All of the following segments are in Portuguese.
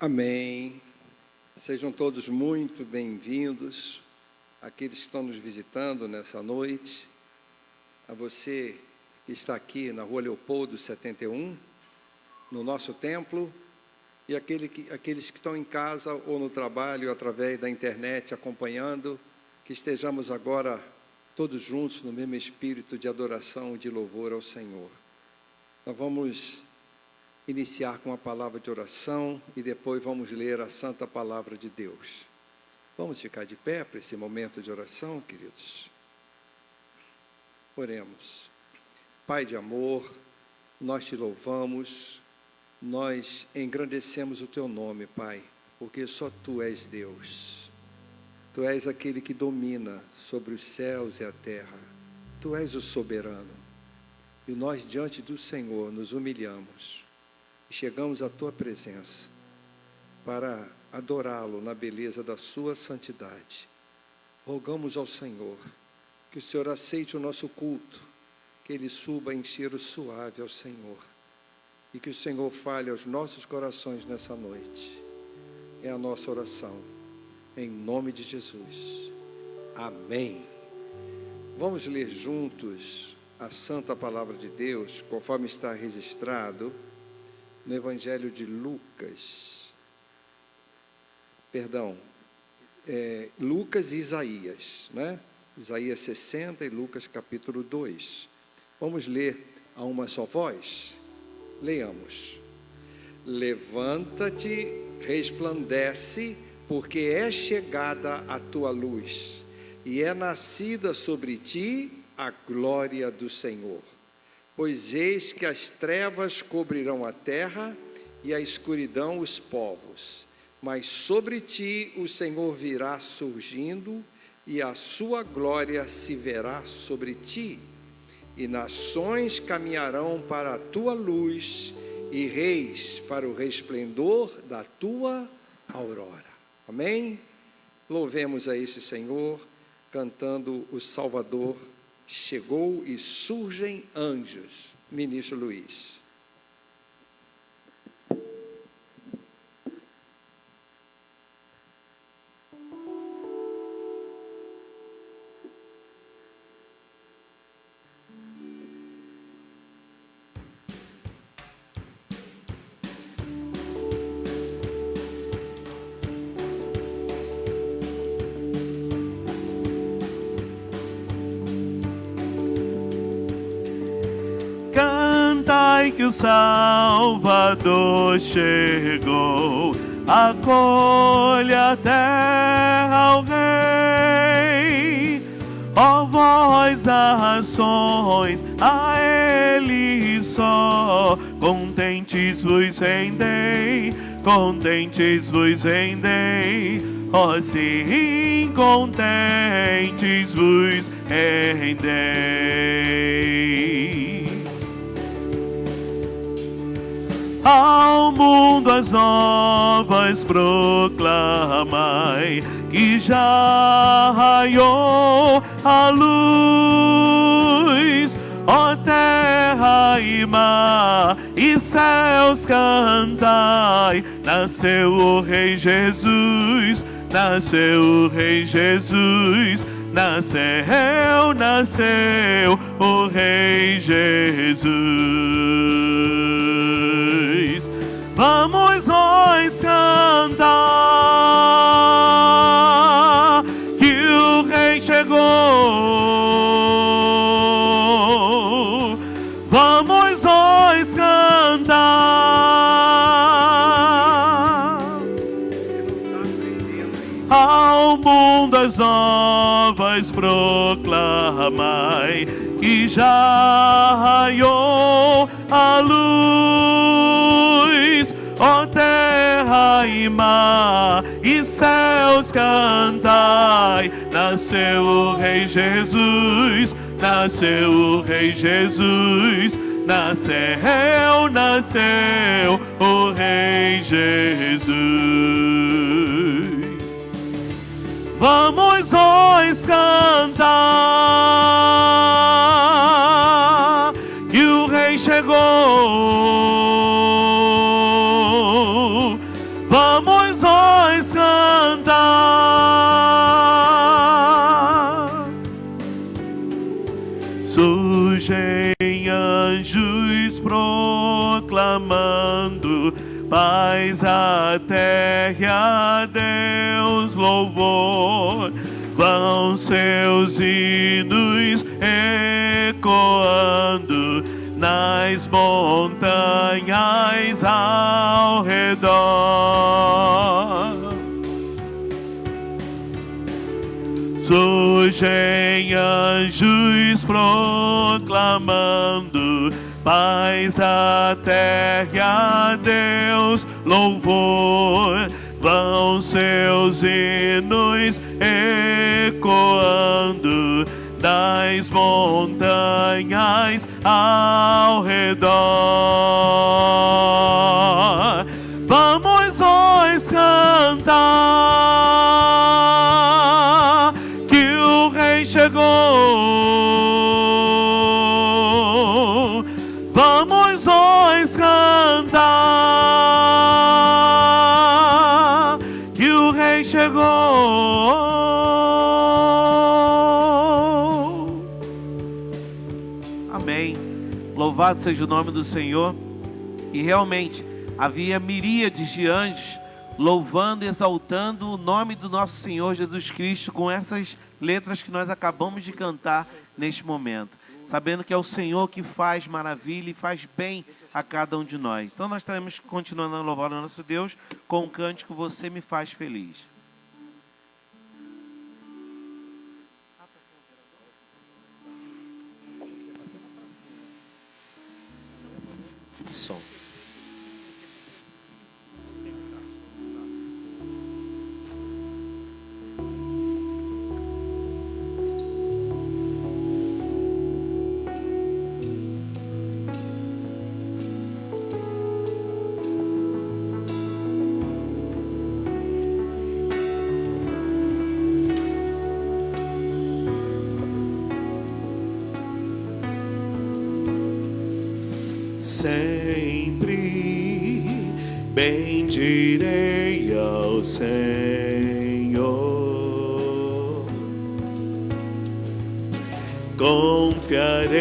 Amém. Sejam todos muito bem-vindos, aqueles que estão nos visitando nessa noite, a você que está aqui na Rua Leopoldo 71, no nosso templo, e aqueles que estão em casa ou no trabalho, através da internet, acompanhando, que estejamos agora todos juntos no mesmo espírito de adoração e de louvor ao Senhor. Nós vamos iniciar com a palavra de oração e depois vamos ler a santa palavra de Deus. Vamos ficar de pé para esse momento de oração, queridos? Oremos. Pai de amor, nós te louvamos, nós engrandecemos o teu nome, Pai, porque só tu és Deus. Tu és aquele que domina sobre os céus e a terra. Tu és o soberano. E nós, diante do Senhor, nos humilhamos. Chegamos à tua presença para adorá-lo na beleza da sua santidade. Rogamos ao Senhor que o Senhor aceite o nosso culto, que ele suba em cheiro suave ao Senhor e que o Senhor fale aos nossos corações nessa noite. É a nossa oração, em nome de Jesus. Amém. Vamos ler juntos a santa palavra de Deus, conforme está registrado no Evangelho de Lucas, Lucas e Isaías, né? Isaías 60 e Lucas capítulo 2. Vamos ler a uma só voz? Leamos. Levanta-te, resplandece, porque é chegada a tua luz, e é nascida sobre ti a glória do Senhor. Pois eis que as trevas cobrirão a terra e a escuridão os povos. Mas sobre ti o Senhor virá surgindo e a sua glória se verá sobre ti. E nações caminharão para a tua luz e reis para o resplendor da tua aurora. Amém? Louvemos a esse Senhor, cantando o Salvador. Chegou e surgem anjos. Ministro Luiz. Que o Salvador chegou, acolha a terra ao Rei. Ó vós ações, a Ele só, contentes vos rendei, ó sim, contentes vos rendei. Ao mundo as novas proclamai, que já raiou a luz. Ó terra e mar e céus cantai, nasceu o Rei Jesus, nasceu o Rei Jesus, nasceu o Rei Jesus. Vamos nós cantar que o Rei chegou. Vamos nós cantar ao mundo as novas proclamai, que já raiou a luz. Ó terra e mar e céus cantai, nasceu o Rei Jesus, nasceu o Rei Jesus, nasceu o Rei Jesus. Vamos nós cantar que o Rei chegou. Vamos ecoando, paz à terra e a Deus louvor. Vão seus hinos ecoando nas montanhas ao redor. Surgem anjos proclamando paz à terra e a Deus louvor. Vão seus hinos ecoando das montanhas ao redor. Vamos nós cantar que o Rei chegou. Vamos nós cantar que o Rei chegou. Amém. Louvado seja o nome do Senhor. E realmente havia miríades de anjos louvando e exaltando o nome do nosso Senhor Jesus Cristo com essas letras que nós acabamos de cantar neste momento, sabendo que é o Senhor que faz maravilha e faz bem a cada um de nós. Então nós estaremos continuando a louvar o nosso Deus com o cântico Você Me Faz Feliz. Som. Sempre bendirei ao Senhor, confiarei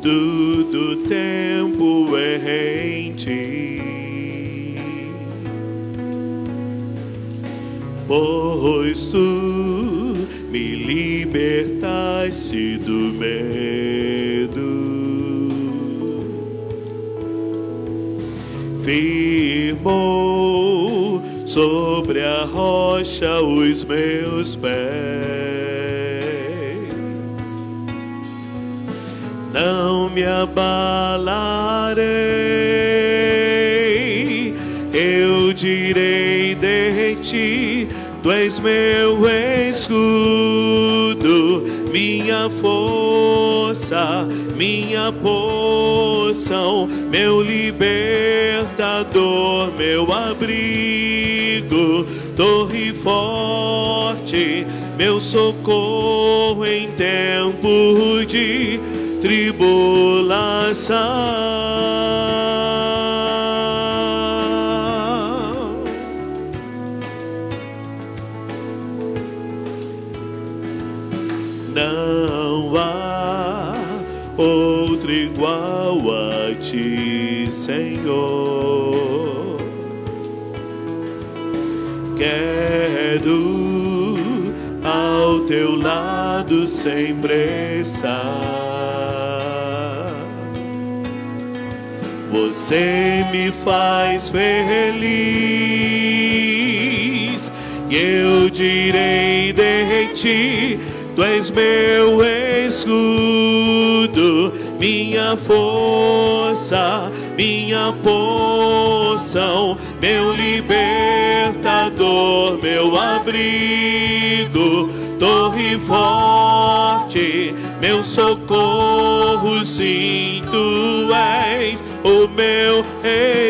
todo tempo em Ti, pois Tu me libertaste do medo. Firmou sobre a rocha os meus pés. Não me abalarei, eu direi de Ti, Tu és meu escudo, minha força, minha porção, meu libertador, meu abrigo, torre forte, meu socorro em tempo de tribulação. Não há outro igual a Ti, Senhor. Quero ao Teu lado sempre estar. Você me faz feliz e eu direi de Ti, Tu és meu escudo, minha força, minha porção, meu libertador, meu abrigo, torre forte, meu socorro, sim, Tu és o meu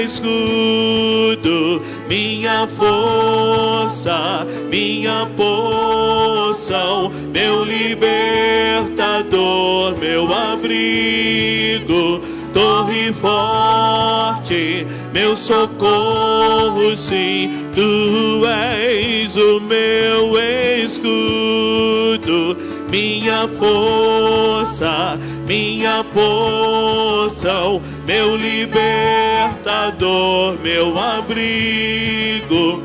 escudo, minha força, minha porção, meu libertador, meu abrigo, torre forte, meu socorro, sim, Tu és o meu escudo, minha força, minha porção, meu libertador, libertador, meu abrigo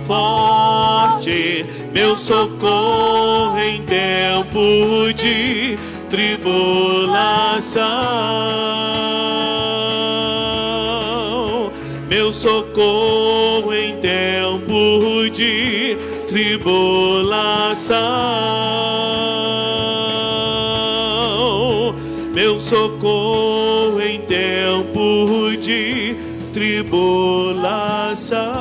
forte, meu socorro em tempo de tribulação, meu socorro em tempo de tribulação, meu socorro em tempo de tribulação.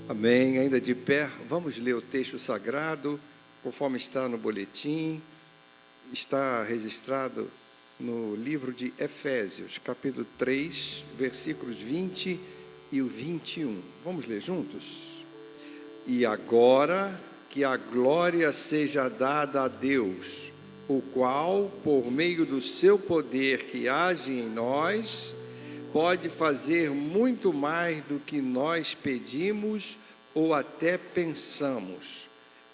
Amém. Ainda de pé, vamos ler o texto sagrado, conforme está no boletim, está registrado no livro de Efésios, capítulo 3, versículos 20 e o 21. Vamos ler juntos? E agora que a glória seja dada a Deus, o qual, por meio do seu poder que age em nós, pode fazer muito mais do que nós pedimos ou até pensamos.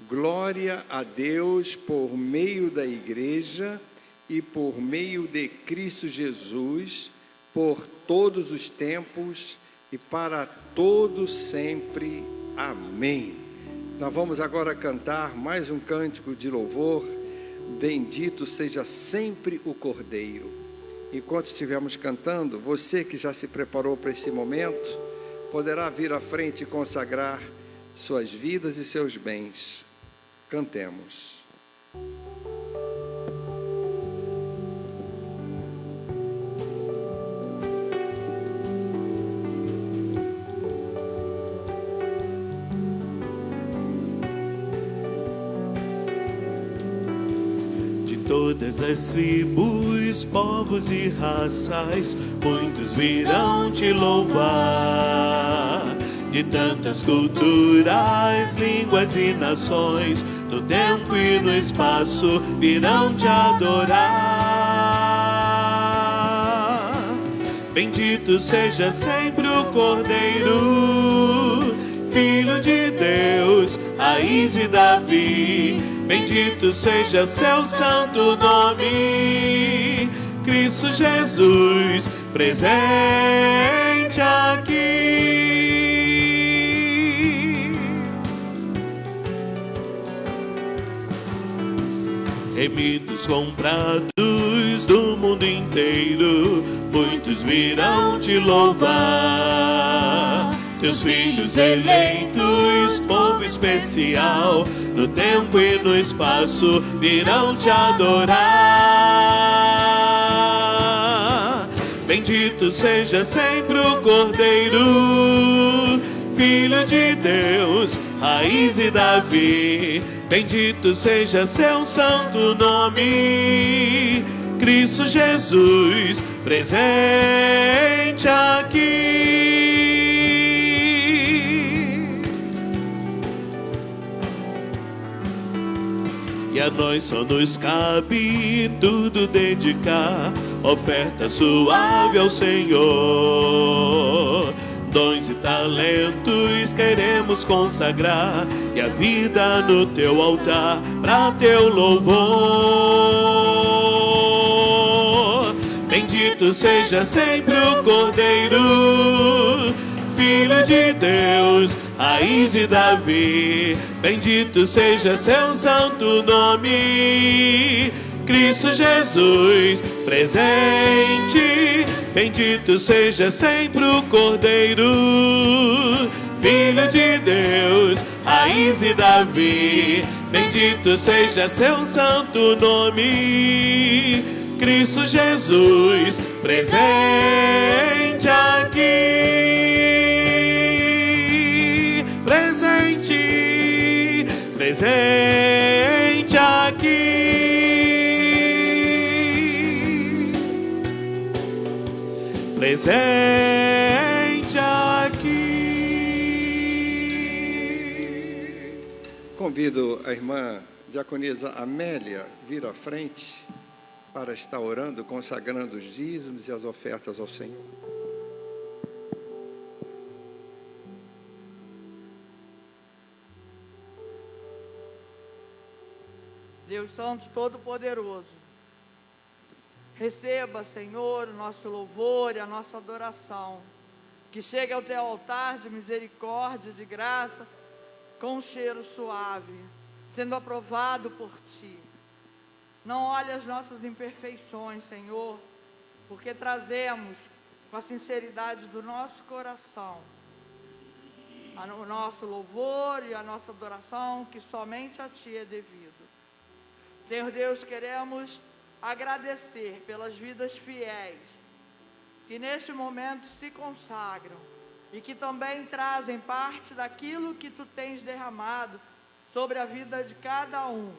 Glória a Deus por meio da igreja e por meio de Cristo Jesus, por todos os tempos e para todos sempre. Amém. Nós vamos agora cantar mais um cântico de louvor. Bendito seja sempre o Cordeiro. Enquanto estivermos cantando, você que já se preparou para esse momento, poderá vir à frente e consagrar suas vidas e seus bens. Cantemos. Todas as tribos, povos e raças, muitos virão te louvar. De tantas culturas, línguas e nações, no tempo e no espaço, virão te adorar. Bendito seja sempre o Cordeiro, Filho de Deus, raiz de Davi. Bendito seja seu santo nome, Cristo Jesus, presente aqui. Remidos, comprados do mundo inteiro, muitos virão te louvar. Teus filhos eleitos, povo especial, no tempo e no espaço virão te adorar. Bendito seja sempre o Cordeiro, Filho de Deus, raiz de Davi. Bendito seja seu santo nome, Cristo Jesus, presente aqui. E a nós só nos cabe tudo dedicar, oferta suave ao Senhor. Dons e talentos queremos consagrar, e a vida no teu altar, para teu louvor. Bendito seja sempre o Cordeiro, Filho de Deus, raiz de Davi. Bendito seja seu santo nome, Cristo Jesus, presente. Bendito seja sempre o Cordeiro, Filho de Deus, raiz de Davi. Bendito seja seu santo nome, Cristo Jesus, presente aqui. Presente, presente aqui. Presente aqui. Convido a irmã diaconisa Amélia vir à frente para estar orando, consagrando os dízimos e as ofertas ao Senhor. Deus Santo Todo-Poderoso, receba, Senhor, o nosso louvor e a nossa adoração, que chegue ao teu altar de misericórdia e de graça, com um cheiro suave, sendo aprovado por ti. Não olhe as nossas imperfeições, Senhor, porque trazemos com a sinceridade do nosso coração o nosso louvor e a nossa adoração, que somente a ti é devido. Senhor Deus, queremos agradecer pelas vidas fiéis, que neste momento se consagram e que também trazem parte daquilo que tu tens derramado sobre a vida de cada um,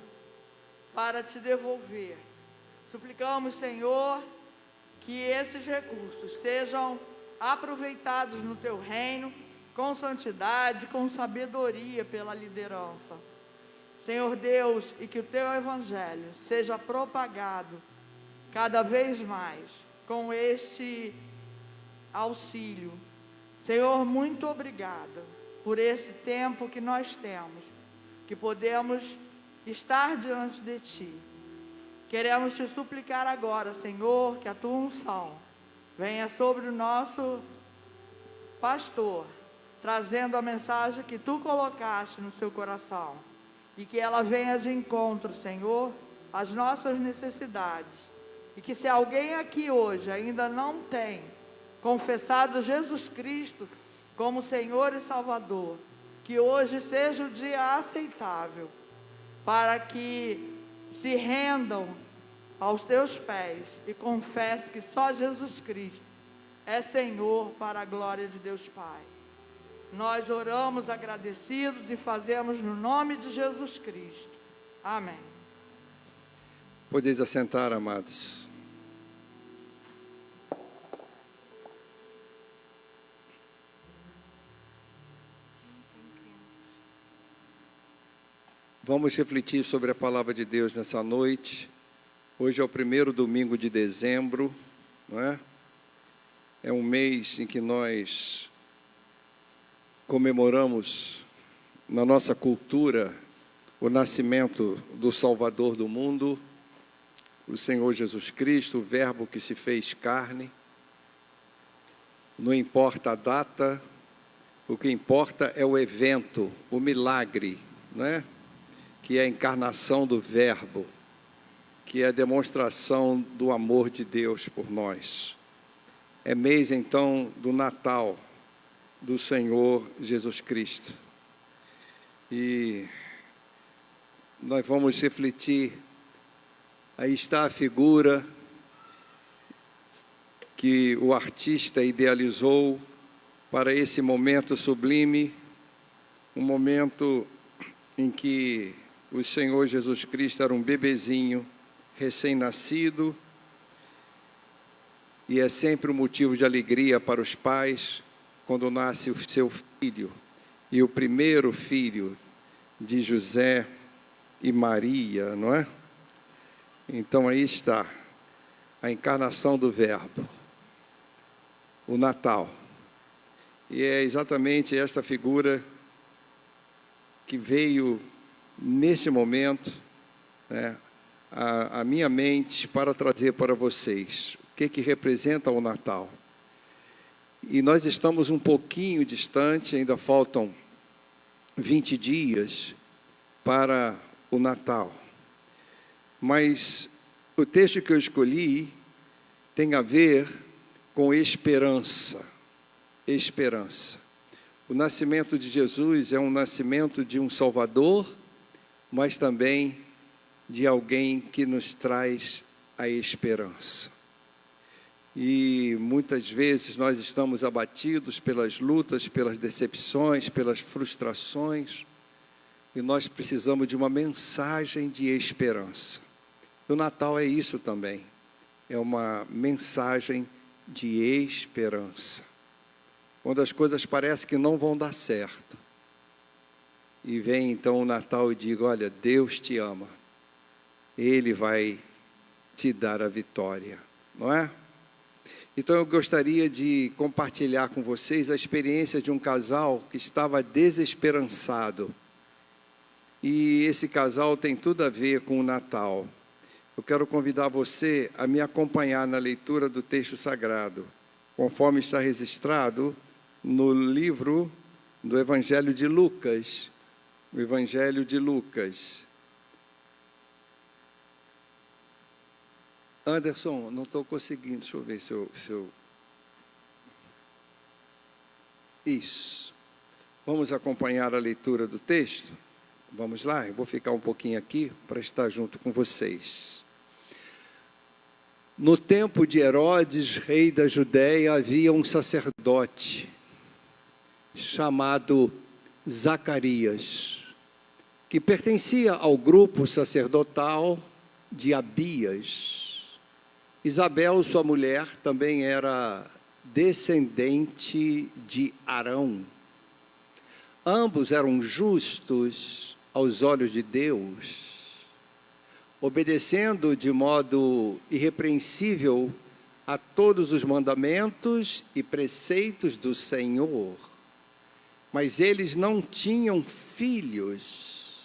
para te devolver. Suplicamos, Senhor, que esses recursos sejam aproveitados no teu reino, com santidade, com sabedoria pela liderança. Senhor Deus, e que o teu evangelho seja propagado cada vez mais com este auxílio. Senhor, muito obrigada por esse tempo que nós temos, que podemos estar diante de ti. Queremos te suplicar agora, Senhor, que a tua unção venha sobre o nosso pastor, trazendo a mensagem que tu colocaste no seu coração, e que ela venha de encontro, Senhor, às nossas necessidades, e que se alguém aqui hoje ainda não tem confessado Jesus Cristo como Senhor e Salvador, que hoje seja o dia aceitável, para que se rendam aos teus pés e confesse que só Jesus Cristo é Senhor, para a glória de Deus Pai. Nós oramos agradecidos e fazemos no nome de Jesus Cristo. Amém. Podeis assentar, amados. Vamos refletir sobre a palavra de Deus nessa noite. Hoje é o primeiro domingo de dezembro, não é? É um mês em que nós comemoramos na nossa cultura o nascimento do Salvador do mundo, o Senhor Jesus Cristo, o Verbo que se fez carne. Não importa a data, o que importa é o evento, o milagre, né? Que é a encarnação do Verbo, que é a demonstração do amor de Deus por nós. É mês, então, do Natal do Senhor Jesus Cristo. E nós vamos refletir. Aí está a figura que o artista idealizou para esse momento sublime, um momento em que o Senhor Jesus Cristo era um bebezinho, recém-nascido, e é sempre um motivo de alegria para os pais quando nasce o seu filho, e o primeiro filho de José e Maria, não é? Então aí está a encarnação do Verbo, o Natal. E é exatamente esta figura que veio nesse momento, né, a minha mente para trazer para vocês o que representa o Natal. E nós estamos um pouquinho distante, ainda faltam 20 dias para o Natal. Mas o texto que eu escolhi tem a ver com esperança. Esperança. O nascimento de Jesus é um nascimento de um Salvador, mas também de alguém que nos traz a esperança. E muitas vezes nós estamos abatidos pelas lutas, pelas decepções, pelas frustrações, e nós precisamos de uma mensagem de esperança. O Natal é isso também, é uma mensagem de esperança. Quando as coisas parecem que não vão dar certo, e vem então o Natal e diga: olha, Deus te ama, Ele vai te dar a vitória, não é? Então eu gostaria de compartilhar com vocês a experiência de um casal que estava desesperançado e esse casal tem tudo a ver com o Natal. Eu quero convidar você a me acompanhar na leitura do texto sagrado, conforme está registrado no livro do Evangelho de Lucas. O Evangelho de Lucas. Anderson, não estou conseguindo, deixa eu ver se eu... Isso. Vamos acompanhar a leitura do texto? Vamos lá, eu vou ficar um pouquinho aqui para estar junto com vocês. No tempo de Herodes, rei da Judéia, havia um sacerdote chamado Zacarias, que pertencia ao grupo sacerdotal de Abias. Isabel, sua mulher, também era descendente de Arão. Ambos eram justos aos olhos de Deus, obedecendo de modo irrepreensível a todos os mandamentos e preceitos do Senhor. Mas eles não tinham filhos,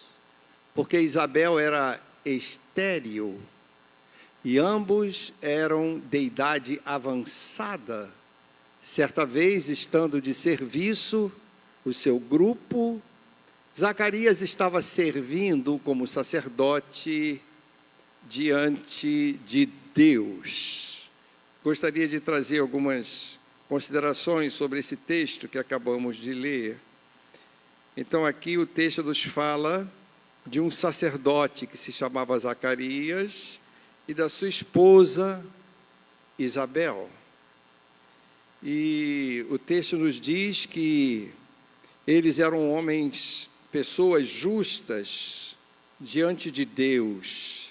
porque Isabel era estéril e ambos eram de idade avançada. Certa vez, estando de serviço, o seu grupo, Zacarias estava servindo como sacerdote diante de Deus. Gostaria de trazer algumas considerações sobre esse texto que acabamos de ler. Então, aqui o texto nos fala de um sacerdote que se chamava Zacarias e da sua esposa Isabel. E o texto nos diz que eles eram homens, pessoas justas diante de Deus.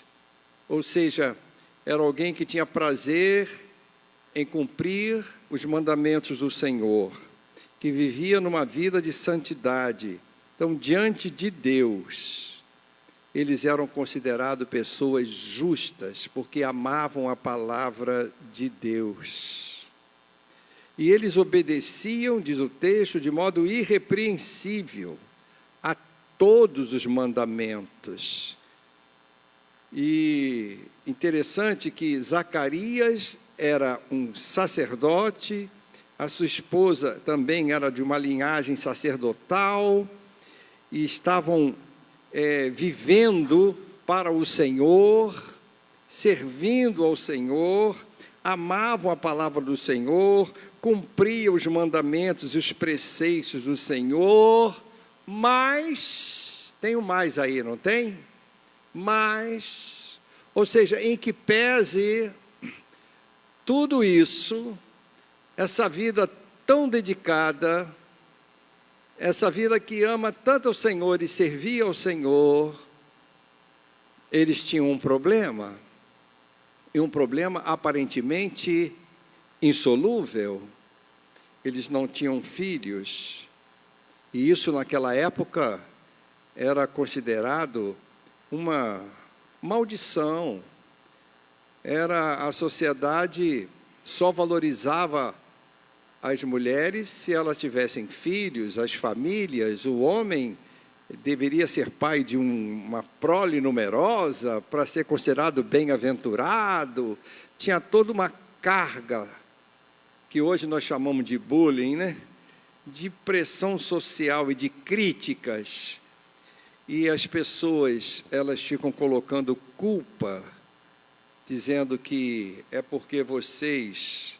Ou seja, era alguém que tinha prazer em cumprir os mandamentos do Senhor, que vivia numa vida de santidade. Então, diante de Deus, eles eram considerados pessoas justas, porque amavam a palavra de Deus. E eles obedeciam, diz o texto, de modo irrepreensível a todos os mandamentos. E interessante que Zacarias era um sacerdote, a sua esposa também era de uma linhagem sacerdotal, e estavam vivendo para o Senhor, servindo ao Senhor, amavam a palavra do Senhor, cumpriam os mandamentos e os preceitos do Senhor, mas, tem um mais aí, não tem? Mas, ou seja, em que pese tudo isso, essa vida tão dedicada, essa vida que ama tanto ao Senhor e servia ao Senhor, eles tinham um problema, e um problema aparentemente insolúvel. Eles não tinham filhos, e isso naquela época era considerado uma maldição. A sociedade só valorizava as mulheres se elas tivessem filhos, as famílias. O homem deveria ser pai de uma prole numerosa para ser considerado bem-aventurado. Tinha toda uma carga que hoje nós chamamos de bullying, né? De pressão social e de críticas. E as pessoas, elas ficam colocando culpa, dizendo que é porque vocês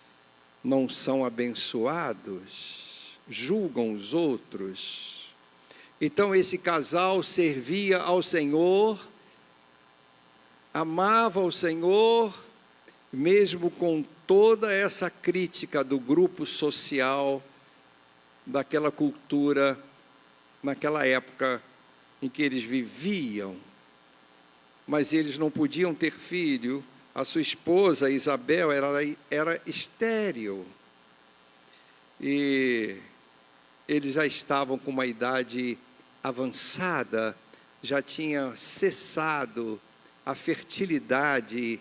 não são abençoados, julgam os outros. Então, esse casal servia ao Senhor, amava o Senhor, mesmo com toda essa crítica do grupo social, daquela cultura, naquela época em que eles viviam. Mas eles não podiam ter filho. A sua esposa, Isabel, era estéril. E eles já estavam com uma idade avançada, já tinha cessado a fertilidade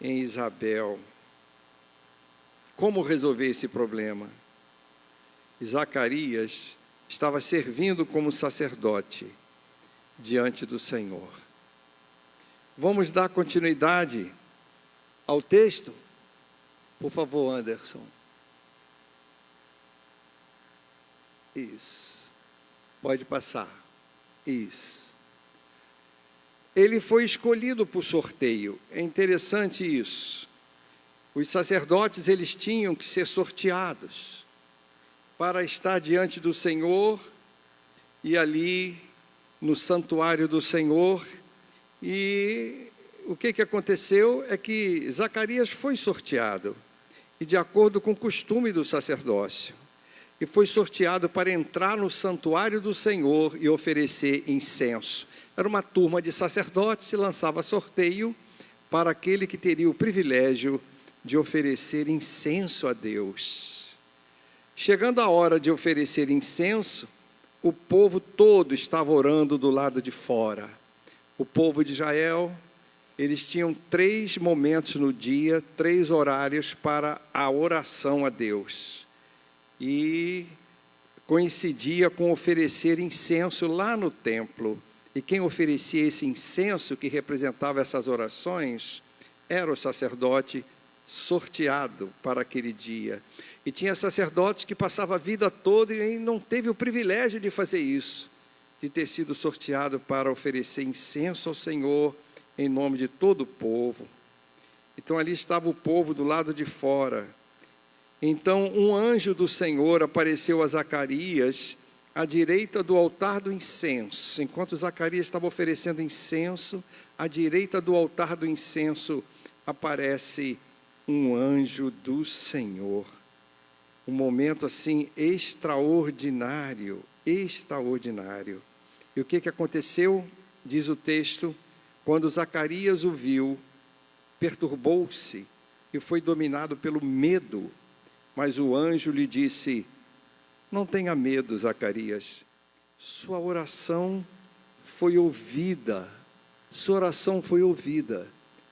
em Isabel. Como resolver esse problema? Zacarias estava servindo como sacerdote, diante do Senhor. Vamos dar continuidade ao texto? Por favor, Anderson. Isso. Pode passar. Isso. Ele foi escolhido por sorteio. É interessante isso. Os sacerdotes, eles tinham que ser sorteados para estar diante do Senhor e ali no santuário do Senhor. E o que aconteceu é que Zacarias foi sorteado, e de acordo com o costume do sacerdócio, e foi sorteado para entrar no santuário do Senhor e oferecer incenso. Era uma turma de sacerdotes e lançava sorteio para aquele que teria o privilégio de oferecer incenso a Deus. Chegando a hora de oferecer incenso, o povo todo estava orando do lado de fora. O povo de Israel, eles tinham 3 momentos no dia, 3 horários para a oração a Deus. E coincidia com oferecer incenso lá no templo. E quem oferecia esse incenso, que representava essas orações, era o sacerdote sorteado para aquele dia. E tinha sacerdotes que passavam a vida toda e não teve o privilégio de fazer isso, de ter sido sorteado para oferecer incenso ao Senhor em nome de todo o povo. Então ali estava o povo do lado de fora. Então um anjo do Senhor apareceu a Zacarias à direita do altar do incenso. Enquanto Zacarias estava oferecendo incenso, à direita do altar do incenso aparece um anjo do Senhor. Um momento assim extraordinário, extraordinário. E o que aconteceu? Diz o texto, quando Zacarias o viu, perturbou-se e foi dominado pelo medo. Mas o anjo lhe disse: não tenha medo, Zacarias, sua oração foi ouvida. Sua oração foi ouvida.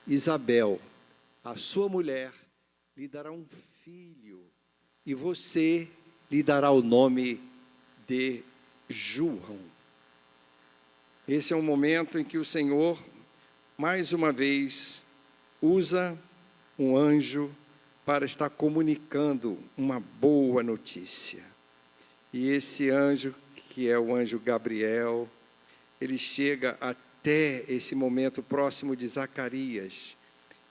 Isabel, a sua mulher, lhe dará um filho, e você lhe dará o nome de João. Esse é um momento em que o Senhor, mais uma vez, usa um anjo para estar comunicando uma boa notícia. E esse anjo, que é o anjo Gabriel, ele chega até esse momento próximo de Zacarias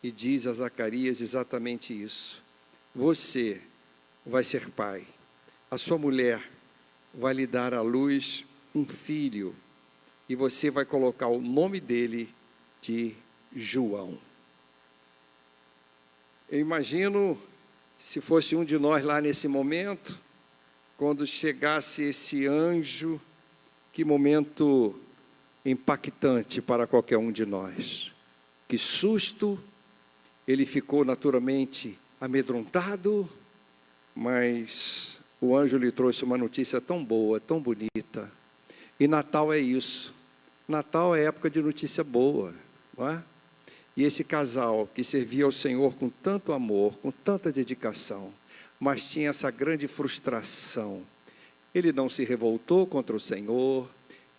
e diz a Zacarias exatamente isso: você vai ser pai, a sua mulher vai lhe dar à luz um filho, e você vai colocar o nome dele de João. Eu imagino, se fosse um de nós lá nesse momento, quando chegasse esse anjo, que momento impactante para qualquer um de nós. Que susto, ele ficou naturalmente amedrontado, mas o anjo lhe trouxe uma notícia tão boa, tão bonita. E Natal é isso. Natal é época de notícia boa, não é? E esse casal que servia ao Senhor com tanto amor, com tanta dedicação, mas tinha essa grande frustração. Ele não se revoltou contra o Senhor,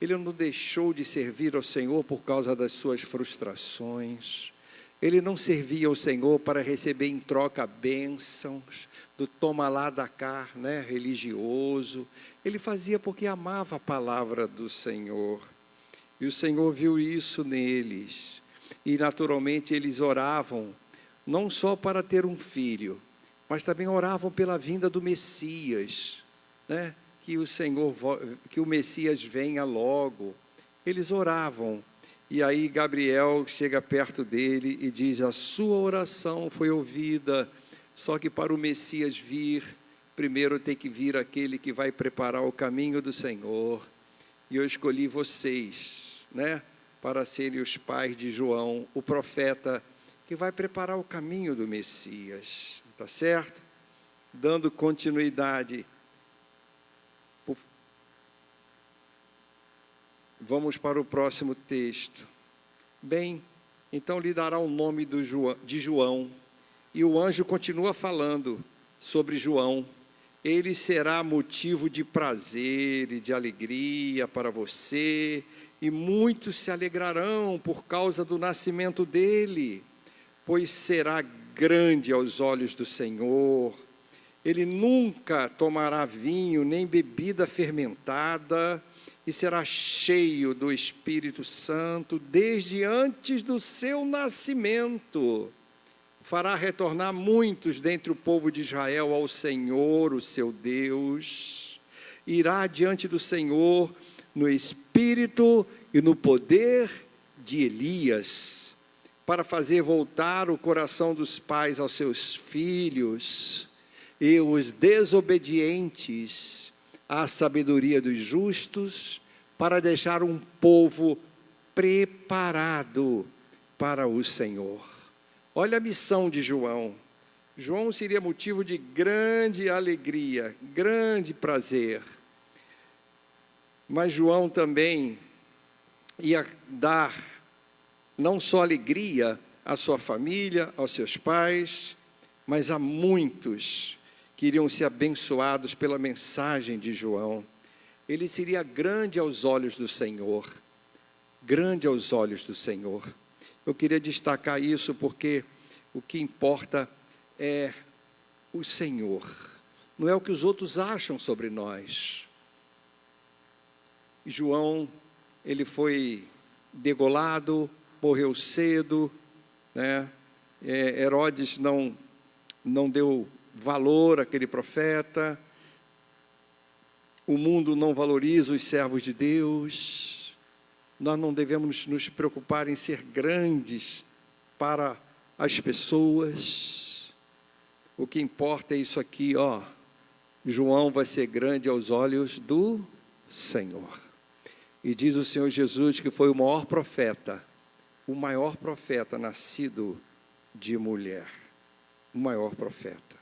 ele não deixou de servir ao Senhor por causa das suas frustrações. Ele não servia ao Senhor para receber em troca bênçãos, do toma lá da cá, né, religioso. Ele fazia porque amava a palavra do Senhor. E o Senhor viu isso neles. E naturalmente eles oravam, não só para ter um filho, mas também oravam pela vinda do Messias, né? Que o Messias venha logo. Eles oravam. E aí Gabriel chega perto dele e diz: a sua oração foi ouvida, só que para o Messias vir, primeiro tem que vir aquele que vai preparar o caminho do Senhor. E eu escolhi vocês, né, para serem os pais de João, o profeta que vai preparar o caminho do Messias. Tá certo? Dando continuidade. Vamos para o próximo texto. Bem, então lhe dará o nome de João. E o anjo continua falando sobre João. Ele será motivo de prazer e de alegria para você e muitos se alegrarão por causa do nascimento dele, pois será grande aos olhos do Senhor. Ele nunca tomará vinho nem bebida fermentada, e será cheio do Espírito Santo desde antes do seu nascimento. Fará retornar muitos dentre o povo de Israel ao Senhor, o seu Deus. Irá diante do Senhor no espírito e no poder de Elias, para fazer voltar o coração dos pais aos seus filhos, e os desobedientes à sabedoria dos justos, para deixar um povo preparado para o Senhor. Olha a missão de João. João seria motivo de grande alegria, grande prazer. Mas João também ia dar não só alegria à sua família, aos seus pais, mas a muitos que iriam ser abençoados pela mensagem de João. Ele seria grande aos olhos do Senhor, grande aos olhos do Senhor. Eu queria destacar isso porque o que importa é o Senhor, não é o que os outros acham sobre nós. João, ele foi degolado, morreu cedo, né? Herodes não deu valor àquele profeta, o mundo não valoriza os servos de Deus. Nós não devemos nos preocupar em ser grandes para as pessoas. O que importa é isso aqui, ó. João vai ser grande aos olhos do Senhor. E diz o Senhor Jesus que foi o maior profeta nascido de mulher, o maior profeta.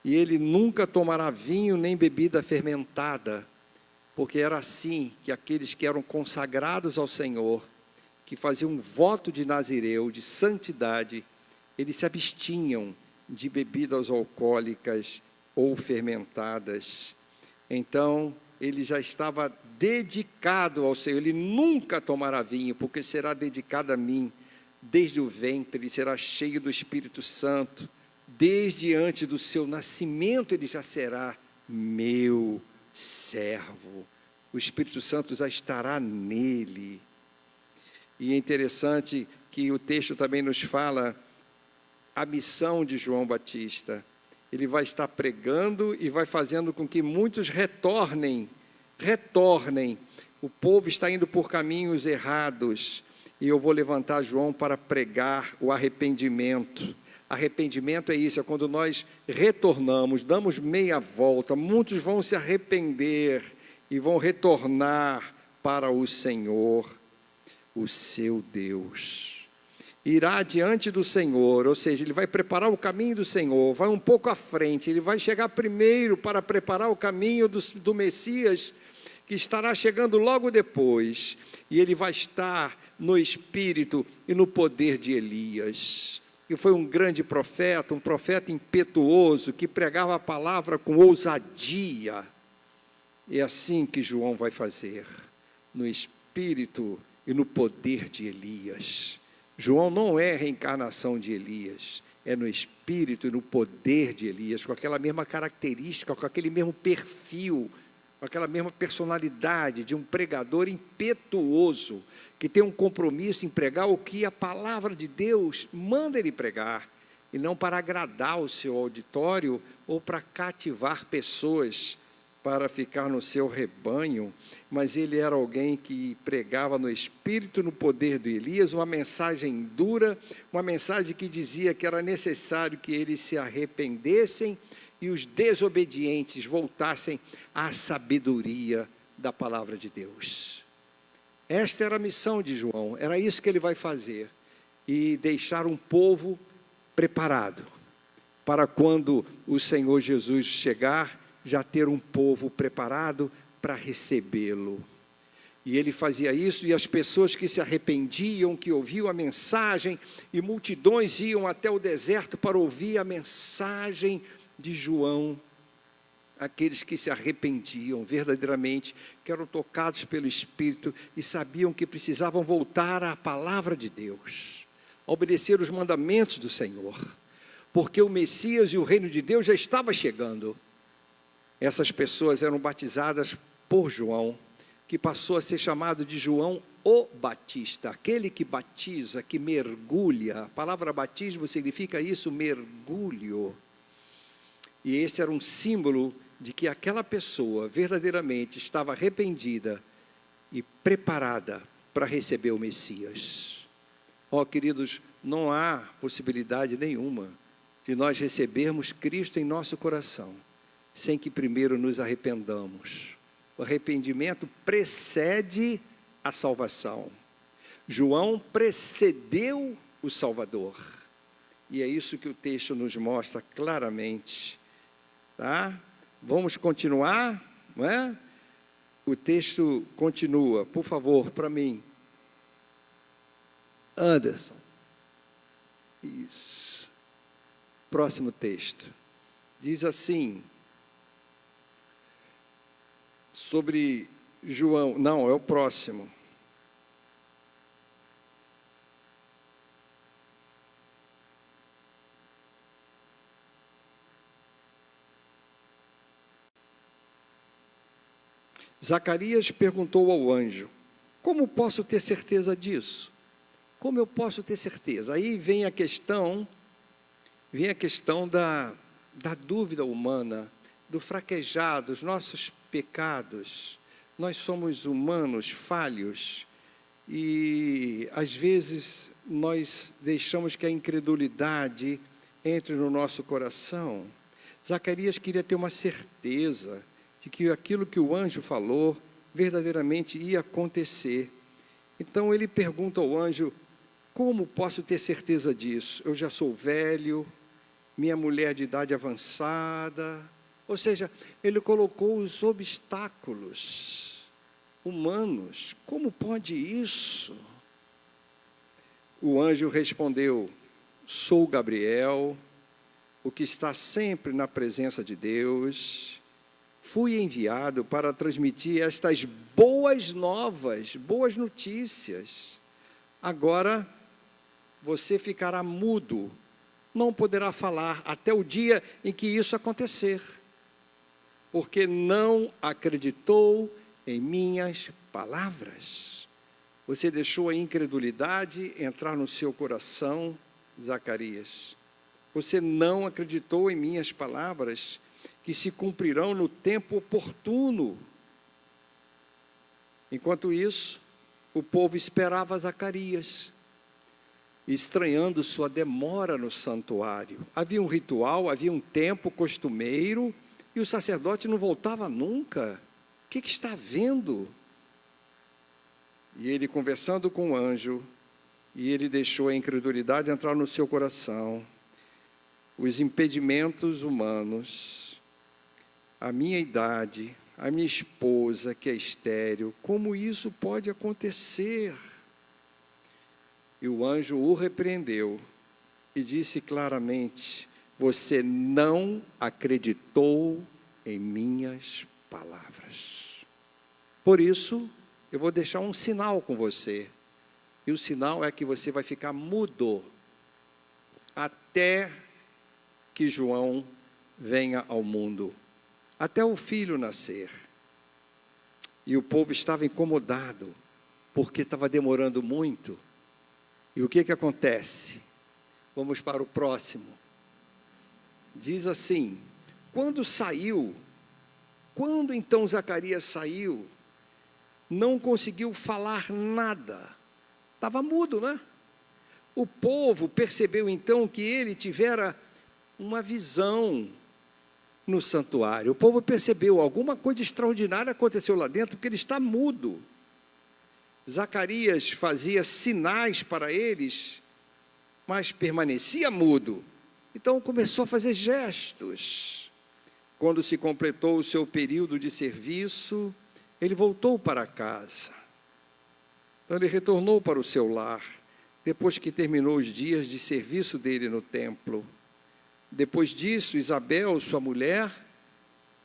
E ele nunca tomará vinho nem bebida fermentada, porque era assim que aqueles que eram consagrados ao Senhor, que faziam um voto de Nazireu, de santidade, eles se abstinham de bebidas alcoólicas ou fermentadas. Então, ele já estava dedicado ao Senhor. Ele nunca tomará vinho, porque será dedicado a mim. Desde o ventre, ele será cheio do Espírito Santo. Desde antes do seu nascimento, ele já será meu servo. O Espírito Santo já estará nele. E é interessante que o texto também nos fala a missão de João Batista. Ele vai estar pregando e vai fazendo com que muitos retornem. O povo está indo por caminhos errados. E eu vou levantar João para pregar o arrependimento. Arrependimento é isso, é quando nós retornamos, damos meia volta. Muitos vão se arrepender e vão retornar para o Senhor, o seu Deus. Irá diante do Senhor, ou seja, ele vai preparar o caminho do Senhor, vai um pouco à frente, ele vai chegar primeiro para preparar o caminho do Messias, que estará chegando logo depois, e ele vai estar no espírito e no poder de Elias, que foi um grande profeta, um profeta impetuoso, que pregava a palavra com ousadia. É assim que João vai fazer, no espírito e no poder de Elias. João não é a reencarnação de Elias, é no espírito e no poder de Elias, com aquela mesma característica, com aquele mesmo perfil, com aquela mesma personalidade de um pregador impetuoso, que tem um compromisso em pregar o que a palavra de Deus manda ele pregar, e não para agradar o seu auditório ou para cativar pessoas para ficar no seu rebanho, mas ele era alguém que pregava no espírito, no poder de Elias, uma mensagem dura, uma mensagem que dizia que era necessário que eles se arrependessem e os desobedientes voltassem à sabedoria da palavra de Deus. Esta era a missão de João, era isso que ele vai fazer, e deixar um povo preparado, para quando o Senhor Jesus chegar, já ter um povo preparado para recebê-lo. E ele fazia isso, e as pessoas que se arrependiam, que ouviam a mensagem, e multidões iam até o deserto para ouvir a mensagem de João. aqueles que se arrependiam verdadeiramente, que eram tocados pelo Espírito e sabiam que precisavam voltar à palavra de Deus, obedecer os mandamentos do Senhor, porque o Messias e o reino de Deus já estava chegando. Essas pessoas eram batizadas por João, que passou a ser chamado de João o Batista, aquele que batiza, que mergulha. A palavra batismo significa isso, mergulho. E esse era um símbolo de que aquela pessoa verdadeiramente estava arrependida e preparada para receber o Messias. Ó, queridos, não há possibilidade nenhuma de nós recebermos Cristo em nosso coração, sem que primeiro nos arrependamos. O arrependimento precede a salvação. João precedeu o Salvador. E é isso que o texto nos mostra claramente. Tá? Vamos continuar, não é? O texto continua, por favor, para mim. Anderson. Isso. Próximo texto. Diz assim, sobre João, não, é o próximo. Zacarias perguntou ao anjo, como posso ter certeza disso? Como eu posso ter certeza? Aí vem a questão da dúvida humana, do fraquejar, dos nossos pecados. Nós somos humanos, falhos, e às vezes nós deixamos que a incredulidade entre no nosso coração. Zacarias queria ter uma certeza de que aquilo que o anjo falou verdadeiramente ia acontecer. Então ele pergunta ao anjo, como posso ter certeza disso? Eu já sou velho, minha mulher de idade avançada. Ou seja, ele colocou os obstáculos humanos. Como pode isso? O anjo respondeu, sou Gabriel, o que está sempre na presença de Deus. Fui enviado para transmitir estas boas novas, boas notícias. Agora, você ficará mudo, não poderá falar até o dia em que isso acontecer, porque não acreditou em minhas palavras. Você deixou a incredulidade entrar no seu coração, Zacarias. Você não acreditou em minhas palavras, que se cumprirão no tempo oportuno. Enquanto isso, o povo esperava Zacarias, estranhando sua demora no santuário. Havia um ritual, havia um tempo costumeiro, e o sacerdote não voltava nunca. O que está vendo? E ele, conversando com o anjo, e ele deixou a incredulidade entrar no seu coração, os impedimentos humanos, a minha idade, a minha esposa que é estéril, como isso pode acontecer? E o anjo o repreendeu e disse claramente, você não acreditou em minhas palavras. Por isso, eu vou deixar um sinal com você. E o sinal é que você vai ficar mudo até que João venha ao mundo, até o filho nascer. E o povo estava incomodado, porque estava demorando muito. E o que acontece? Vamos para o próximo. Diz assim, quando então Zacarias saiu, não conseguiu falar nada. Estava mudo, né? O povo percebeu então que ele tivera uma visão no santuário. O povo percebeu, alguma coisa extraordinária aconteceu lá dentro, porque ele está mudo. Zacarias fazia sinais para eles, mas permanecia mudo. Então começou a fazer gestos. Quando se completou o seu período de serviço, ele voltou para casa. Então ele retornou para o seu lar, depois que terminou os dias de serviço dele no templo. Depois disso, Isabel, sua mulher,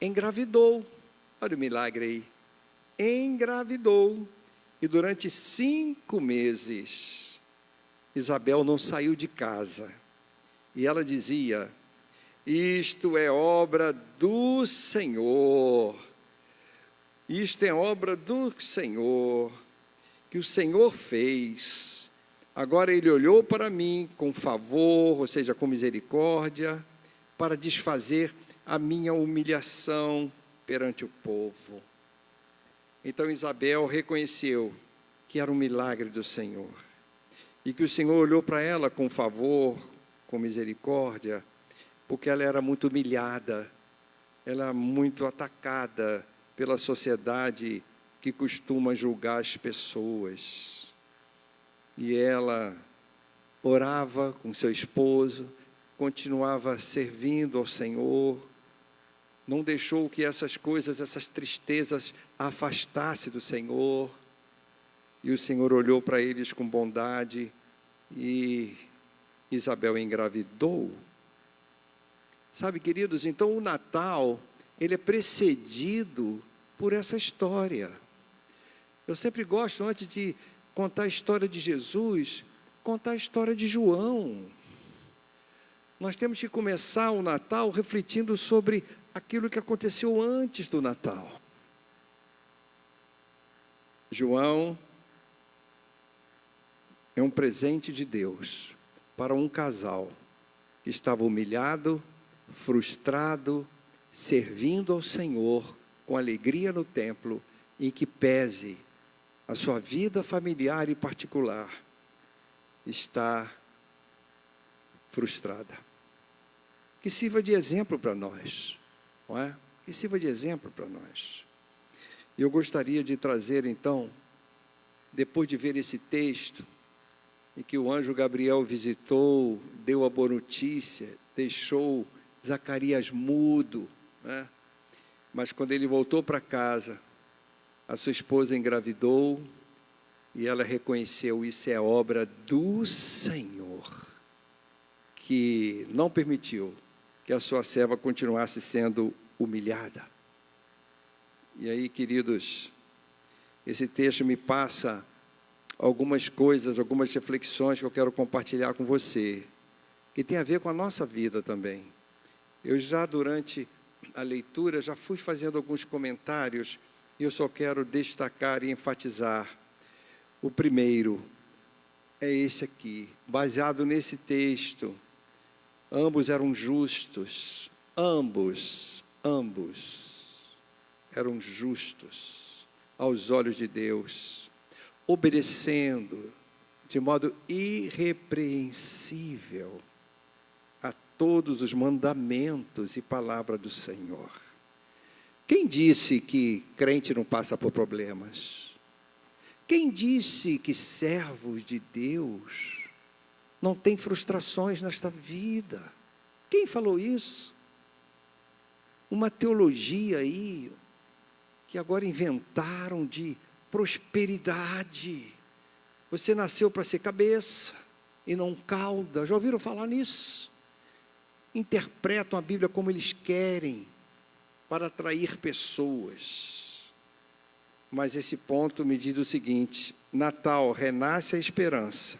engravidou. Olha o milagre aí. Engravidou. E durante 5 meses, Isabel não saiu de casa. E ela dizia: isto é obra do Senhor. Isto é obra do Senhor, que o Senhor fez. Agora Ele olhou para mim com favor, ou seja, com misericórdia, para desfazer a minha humilhação perante o povo. Então Isabel reconheceu que era um milagre do Senhor, e que o Senhor olhou para ela com favor, com misericórdia, porque ela era muito humilhada, ela era muito atacada pela sociedade que costuma julgar as pessoas. E ela orava com seu esposo, continuava servindo ao Senhor, não deixou que essas coisas, essas tristezas a afastasse do Senhor. E o Senhor olhou para eles com bondade e Isabel engravidou. Sabe, queridos, então o Natal, ele é precedido por essa história. Eu sempre gosto, antes de contar a história de Jesus, contar a história de João. Nós temos que começar o Natal refletindo sobre aquilo que aconteceu antes do Natal. João é um presente de Deus para um casal que estava humilhado, frustrado, servindo ao Senhor com alegria no templo, e que pese a sua vida familiar e particular está frustrada. Que sirva de exemplo para nós, não é? Que sirva de exemplo para nós. E eu gostaria de trazer então, depois de ver esse texto, em que o anjo Gabriel visitou, deu a boa notícia, deixou Zacarias mudo, né? Mas quando ele voltou para casa, a sua esposa engravidou, e ela reconheceu: isso é obra do Senhor, que não permitiu que a sua serva continuasse sendo humilhada. E aí, queridos, esse texto me passa algumas coisas, algumas reflexões que eu quero compartilhar com você, que tem a ver com a nossa vida também. Eu já, durante a leitura, já fui fazendo alguns comentários, e eu só quero destacar e enfatizar. O primeiro é esse aqui, baseado nesse texto. Ambos eram justos, ambos eram justos aos olhos de Deus, obedecendo de modo irrepreensível a todos os mandamentos e palavra do Senhor. Quem disse que crente não passa por problemas? Quem disse que servos de Deus não têm frustrações nesta vida? Quem falou isso? Uma teologia aí, que agora inventaram de prosperidade. Você nasceu para ser cabeça e não cauda. Já ouviram falar nisso? Interpretam a Bíblia como eles querem, para atrair pessoas. Mas esse ponto me diz o seguinte: Natal renasce a esperança.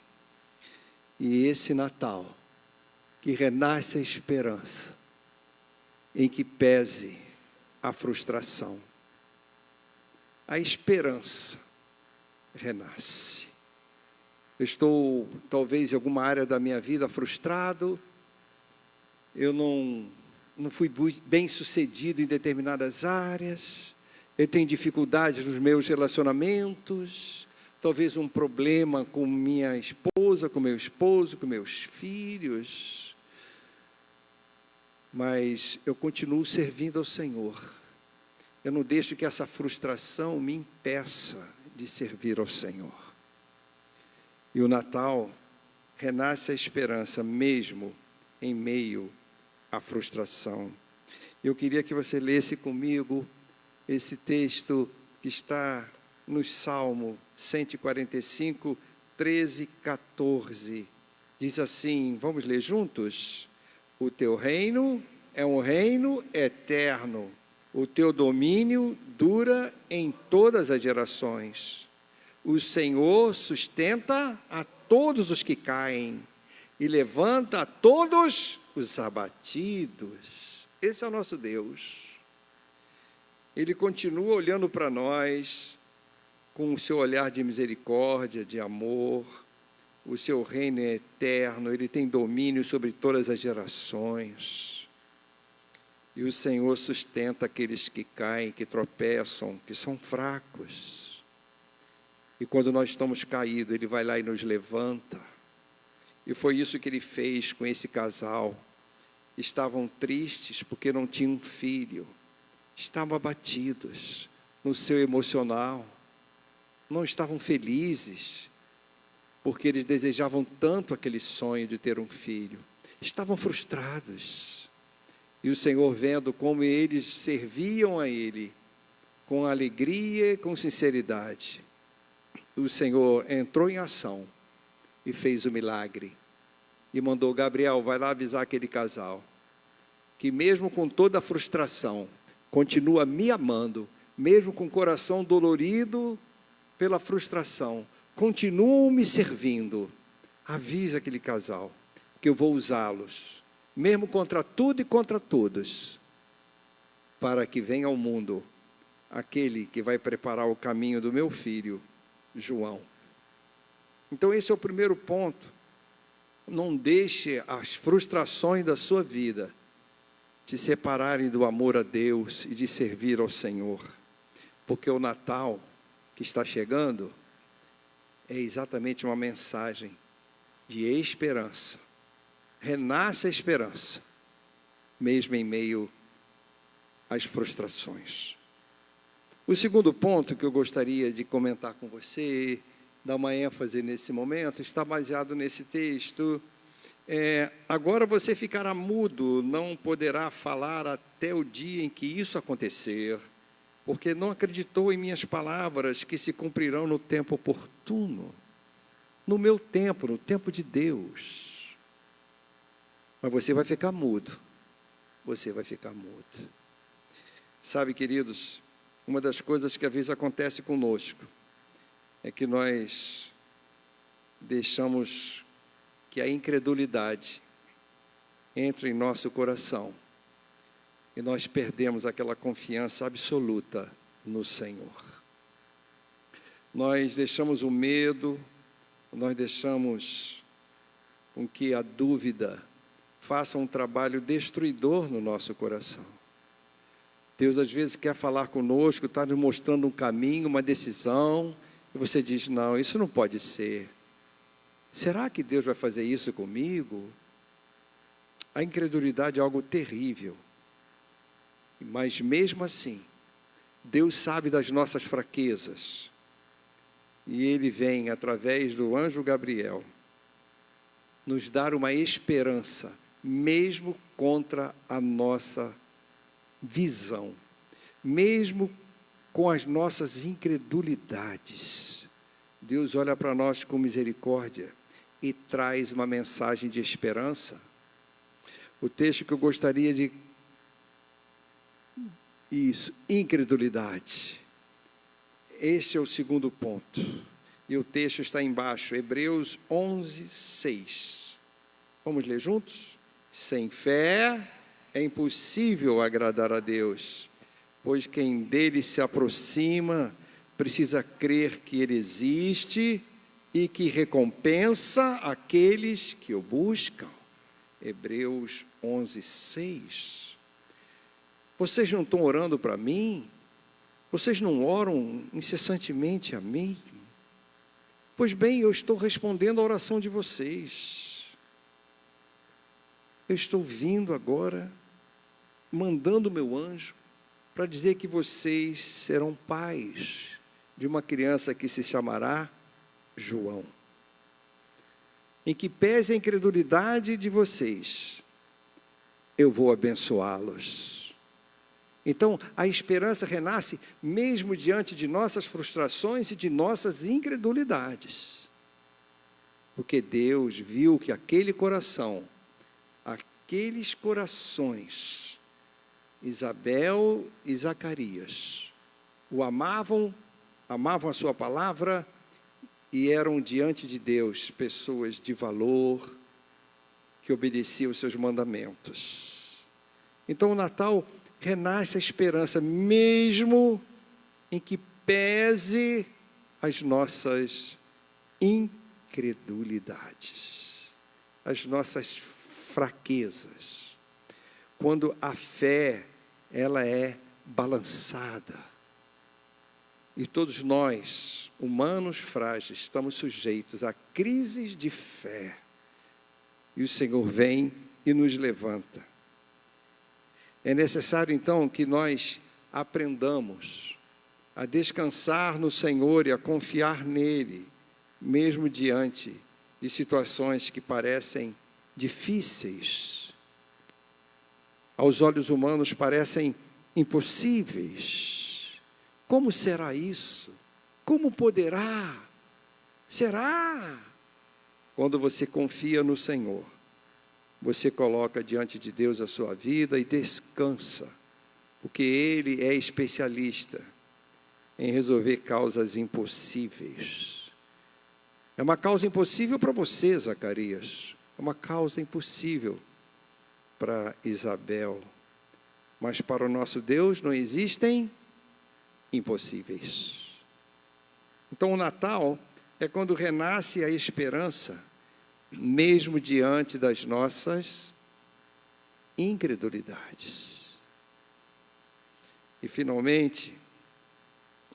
E esse Natal, que renasce a esperança, em que pese a frustração, a esperança renasce. Eu estou, talvez, em alguma área da minha vida frustrado, eu não fui bem sucedido em determinadas áreas, eu tenho dificuldades nos meus relacionamentos, talvez um problema com minha esposa, com meu esposo, com meus filhos, mas eu continuo servindo ao Senhor. Eu não deixo que essa frustração me impeça de servir ao Senhor. E o Natal renasce a esperança mesmo em meio à frustração. Eu queria que você lesse comigo esse texto que está no Salmo 145, 13 e 14. Diz assim, vamos ler juntos? O teu reino é um reino eterno, O teu domínio dura em todas as gerações. O Senhor sustenta a todos os que caem e levanta a todos os abatidos. Esse é o nosso Deus. Ele continua olhando para nós com o seu olhar de misericórdia, de amor. O seu reino é eterno, ele tem domínio sobre todas as gerações. E o Senhor sustenta aqueles que caem, que tropeçam, que são fracos. E quando nós estamos caídos, ele vai lá e nos levanta. E foi isso que ele fez com esse casal. Estavam tristes porque não tinham filho. Estavam abatidos no seu emocional. Não estavam felizes porque eles desejavam tanto aquele sonho de ter um filho. Estavam frustrados. E o Senhor, vendo como eles serviam a Ele, com alegria e com sinceridade, o Senhor entrou em ação e fez o milagre. E mandou: Gabriel, vai lá avisar aquele casal, que mesmo com toda a frustração, continua me amando, mesmo com o coração dolorido pela frustração, continuam me servindo. Avisa aquele casal que eu vou usá-los, mesmo contra tudo e contra todos, para que venha ao mundo aquele que vai preparar o caminho do meu filho, João. Então esse é o primeiro ponto. Não deixe as frustrações da sua vida te separarem do amor a Deus e de servir ao Senhor, porque o Natal que está chegando é exatamente uma mensagem de esperança. Renasce a esperança, mesmo em meio às frustrações. O segundo ponto que eu gostaria de comentar com você, dar uma ênfase nesse momento, está baseado nesse texto. Agora você ficará mudo, não poderá falar até o dia em que isso acontecer, porque não acreditou em minhas palavras que se cumprirão no tempo oportuno, no meu tempo, no tempo de Deus. Mas você vai ficar mudo, você vai ficar mudo. Sabe, queridos, uma das coisas que às vezes acontece conosco é que nós deixamos que a incredulidade entre em nosso coração e nós perdemos aquela confiança absoluta no Senhor. Nós deixamos o medo, nós deixamos com que a dúvida faça um trabalho destruidor no nosso coração. Deus às vezes quer falar conosco, está nos mostrando um caminho, uma decisão, e você diz: não, isso não pode ser. Será que Deus vai fazer isso comigo? A incredulidade é algo terrível. Mas mesmo assim, Deus sabe das nossas fraquezas. E Ele vem, através do anjo Gabriel, nos dar uma esperança, mesmo contra a nossa visão, mesmo com as nossas incredulidades. Deus olha para nós com misericórdia e traz uma mensagem de esperança. O texto que eu gostaria de... incredulidade. Este é o segundo ponto. E o texto está embaixo, Hebreus 11, 6. Vamos ler juntos? Sem fé é impossível agradar a Deus, pois quem dele se aproxima precisa crer que ele existe e que recompensa aqueles que o buscam. Hebreus 11, 6. Vocês não estão orando para mim? Vocês não oram incessantemente a mim? Pois bem, eu estou respondendo a oração de vocês. Eu estou vindo agora, mandando o meu anjo, para dizer que vocês serão pais de uma criança que se chamará João. Em que pese a incredulidade de vocês, eu vou abençoá-los. Então, a esperança renasce mesmo diante de nossas frustrações e de nossas incredulidades. Porque Deus viu que aquele coração, aqueles corações, Isabel e Zacarias o amavam a sua palavra e eram diante de Deus pessoas de valor que obedeciam os seus mandamentos. Então o Natal renasce a esperança, mesmo em que pese as nossas incredulidades, as nossas fraquezas. Quando a fé, ela é balançada. E todos nós, humanos frágeis, estamos sujeitos a crises de fé. E o Senhor vem e nos levanta. É necessário, então, que nós aprendamos a descansar no Senhor e a confiar nele, mesmo diante de situações que parecem difíceis. Aos olhos humanos parecem impossíveis. Como será isso? Como poderá? Será? Quando você confia no Senhor, você coloca diante de Deus a sua vida e descansa, porque Ele é especialista em resolver causas impossíveis. É uma causa impossível para você, Zacarias. É uma causa impossível para Isabel. Mas para o nosso Deus não existem impossíveis. Então o Natal é quando renasce a esperança, mesmo diante das nossas incredulidades. E finalmente,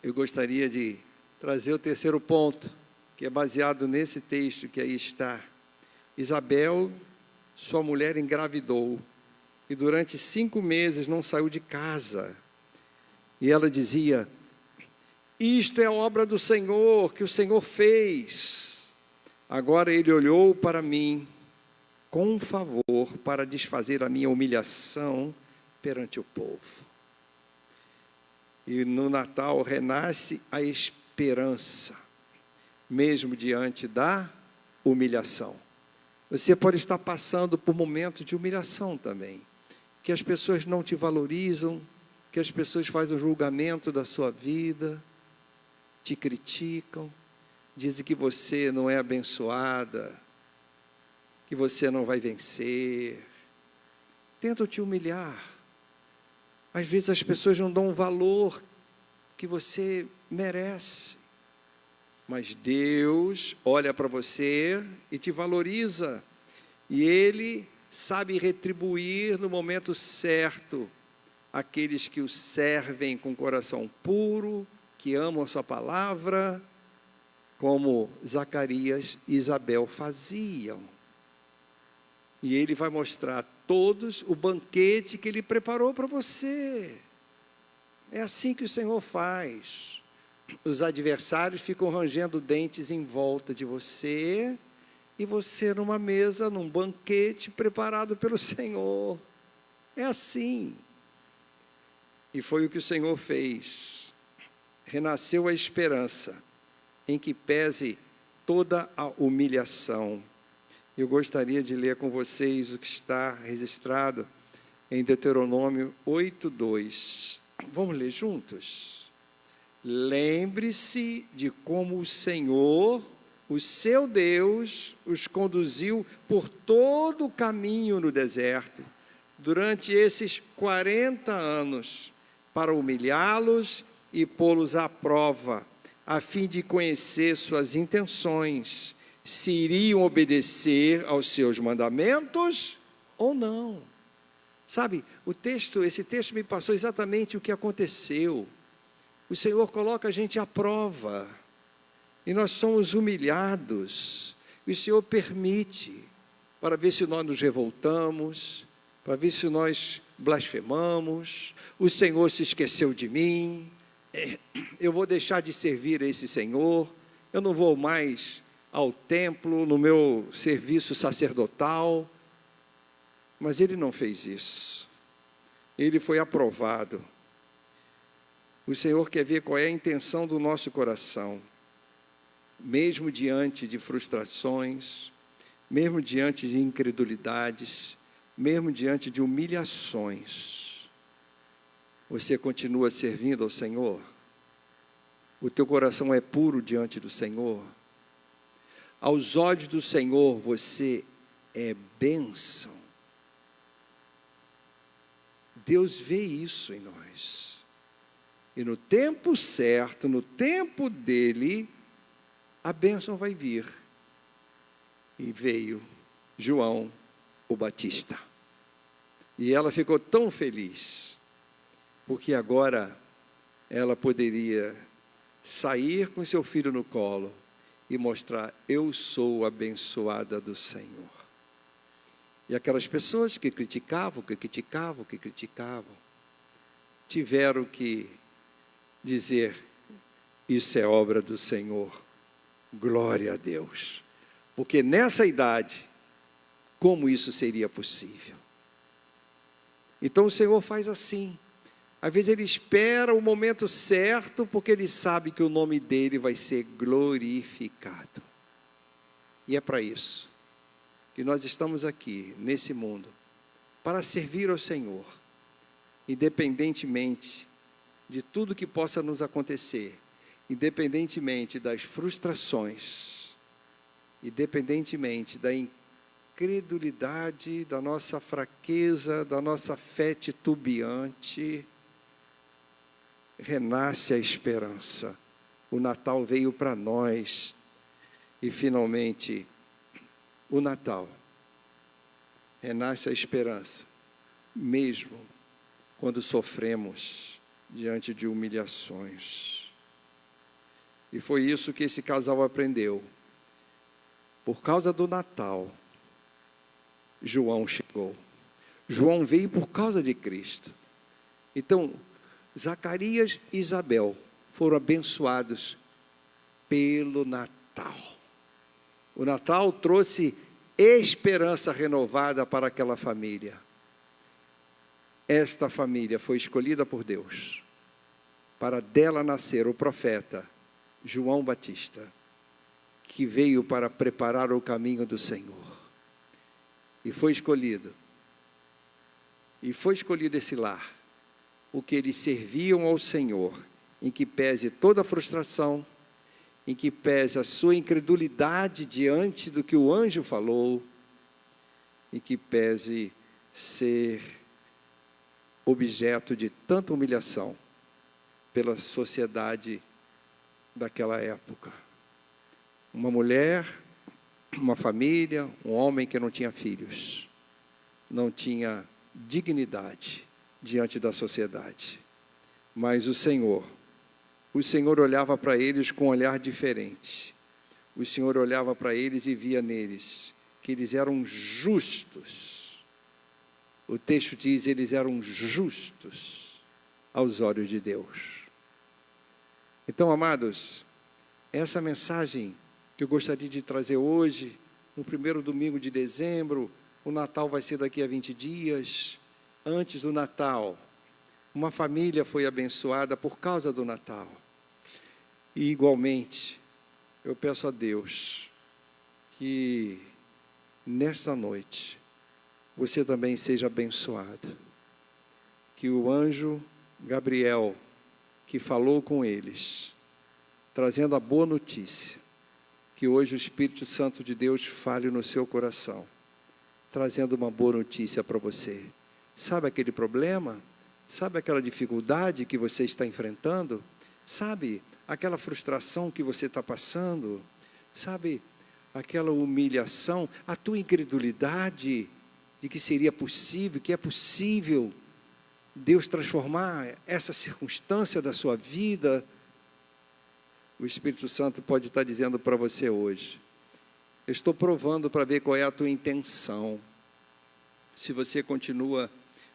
eu gostaria de trazer o terceiro ponto, que é baseado nesse texto que aí está. Isabel, sua mulher, engravidou e durante 5 meses não saiu de casa. E ela dizia: isto é obra do Senhor, que o Senhor fez. Agora Ele olhou para mim com favor para desfazer a minha humilhação perante o povo. E no Natal renasce a esperança, mesmo diante da humilhação. Você pode estar passando por momentos de humilhação também, que as pessoas não te valorizam, que as pessoas fazem o julgamento da sua vida, te criticam, dizem que você não é abençoada, que você não vai vencer, tentam te humilhar. Às vezes as pessoas não dão o valor que você merece, mas Deus olha para você e te valoriza, e Ele sabe retribuir no momento certo aqueles que o servem com coração puro, que amam a sua palavra, como Zacarias e Isabel faziam. E Ele vai mostrar a todos o banquete que Ele preparou para você. É assim que o Senhor faz. Os adversários ficam rangendo dentes em volta de você, e você numa mesa, num banquete preparado pelo Senhor. É assim. E foi o que o Senhor fez. Renasceu a esperança, em que pese toda a humilhação. Eu gostaria de ler com vocês o que está registrado em Deuteronômio 8:2. Vamos ler juntos? Lembre-se de como o Senhor, o seu Deus, os conduziu por todo o caminho no deserto, durante esses 40 anos, para humilhá-los e pô-los à prova, a fim de conhecer suas intenções, se iriam obedecer aos seus mandamentos ou não. Sabe, esse texto me passou exatamente o que aconteceu. O Senhor coloca a gente à prova, e nós somos humilhados, e o Senhor permite, para ver se nós nos revoltamos, para ver se nós blasfemamos. O Senhor se esqueceu de mim, eu vou deixar de servir a esse Senhor, eu não vou mais ao templo, no meu serviço sacerdotal. Mas Ele não fez isso. Ele foi aprovado. O Senhor quer ver qual é a intenção do nosso coração, mesmo diante de frustrações, mesmo diante de incredulidades, mesmo diante de humilhações. Você continua servindo ao Senhor? O teu coração é puro diante do Senhor? Aos olhos do Senhor, você é bênção. Deus vê isso em nós. E no tempo certo, no tempo dele, a bênção vai vir. E veio João o Batista. E ela ficou tão feliz, porque agora ela poderia sair com seu filho no colo e mostrar: eu sou abençoada do Senhor. E aquelas pessoas que criticavam, tiveram que dizer: isso é obra do Senhor, glória a Deus. Porque nessa idade, como isso seria possível? Então o Senhor faz assim. Às vezes Ele espera o momento certo, porque Ele sabe que o nome dEle vai ser glorificado. E é para isso que nós estamos aqui, nesse mundo, para servir ao Senhor, independentemente de tudo que possa nos acontecer, independentemente das frustrações, independentemente da incredulidade, da nossa fraqueza, da nossa fé titubeante, renasce a esperança. O Natal veio para nós e finalmente o Natal renasce a esperança, mesmo quando sofremos diante de humilhações. E foi isso que esse casal aprendeu. Por causa do Natal, João chegou. João veio por causa de Cristo. Então, Zacarias e Isabel foram abençoados pelo Natal. O Natal trouxe esperança renovada para aquela família. Esta família foi escolhida por Deus para dela nascer o profeta João Batista, que veio para preparar o caminho do Senhor. E foi escolhido esse lar, porque eles serviam ao Senhor, em que pese toda a frustração, em que pese a sua incredulidade diante do que o anjo falou, em que pese ser objeto de tanta humilhação pela sociedade daquela época. Uma mulher, uma família, um homem que não tinha filhos, não tinha dignidade diante da sociedade. Mas o Senhor olhava para eles com um olhar diferente. O Senhor olhava para eles e via neles que eles eram justos. O texto diz: eles eram justos aos olhos de Deus. Então, amados, essa mensagem que eu gostaria de trazer hoje, no primeiro domingo de dezembro, o Natal vai ser daqui a 20 dias. Antes do Natal, uma família foi abençoada por causa do Natal. E igualmente, eu peço a Deus que nesta noite você também seja abençoado. Que o anjo Gabriel, que falou com eles, trazendo a boa notícia, que hoje o Espírito Santo de Deus fale no seu coração, trazendo uma boa notícia para você. Sabe aquele problema? Sabe aquela dificuldade que você está enfrentando? Sabe aquela frustração que você está passando? Sabe aquela humilhação, a tua incredulidade de que seria possível, que é possível Deus transformar essa circunstância da sua vida? O Espírito Santo pode estar dizendo para você hoje: eu estou provando para ver qual é a tua intenção. Se você continua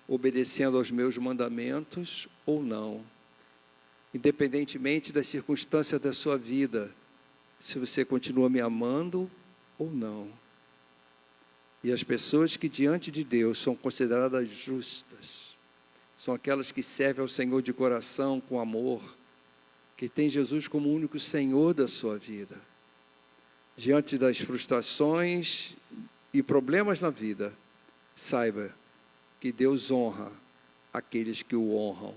obedecendo aos meus mandamentos ou não, independentemente das circunstâncias da sua vida, se você continua me amando ou não. E as pessoas que diante de Deus são consideradas justas, são aquelas que servem ao Senhor de coração, com amor, que tem Jesus como único Senhor da sua vida. Diante das frustrações e problemas na vida, saiba que Deus honra aqueles que o honram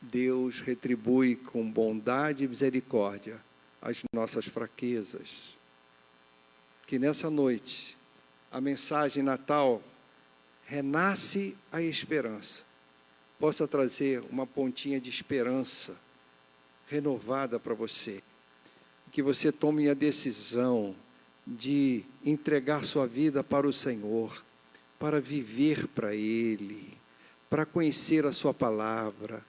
Deus retribui com bondade e misericórdia as nossas fraquezas. Que nessa noite, a mensagem Natal, renasce a esperança, possa trazer uma pontinha de esperança renovada para você. Que você tome a decisão de entregar sua vida para o Senhor, para viver para Ele, para conhecer a sua palavra,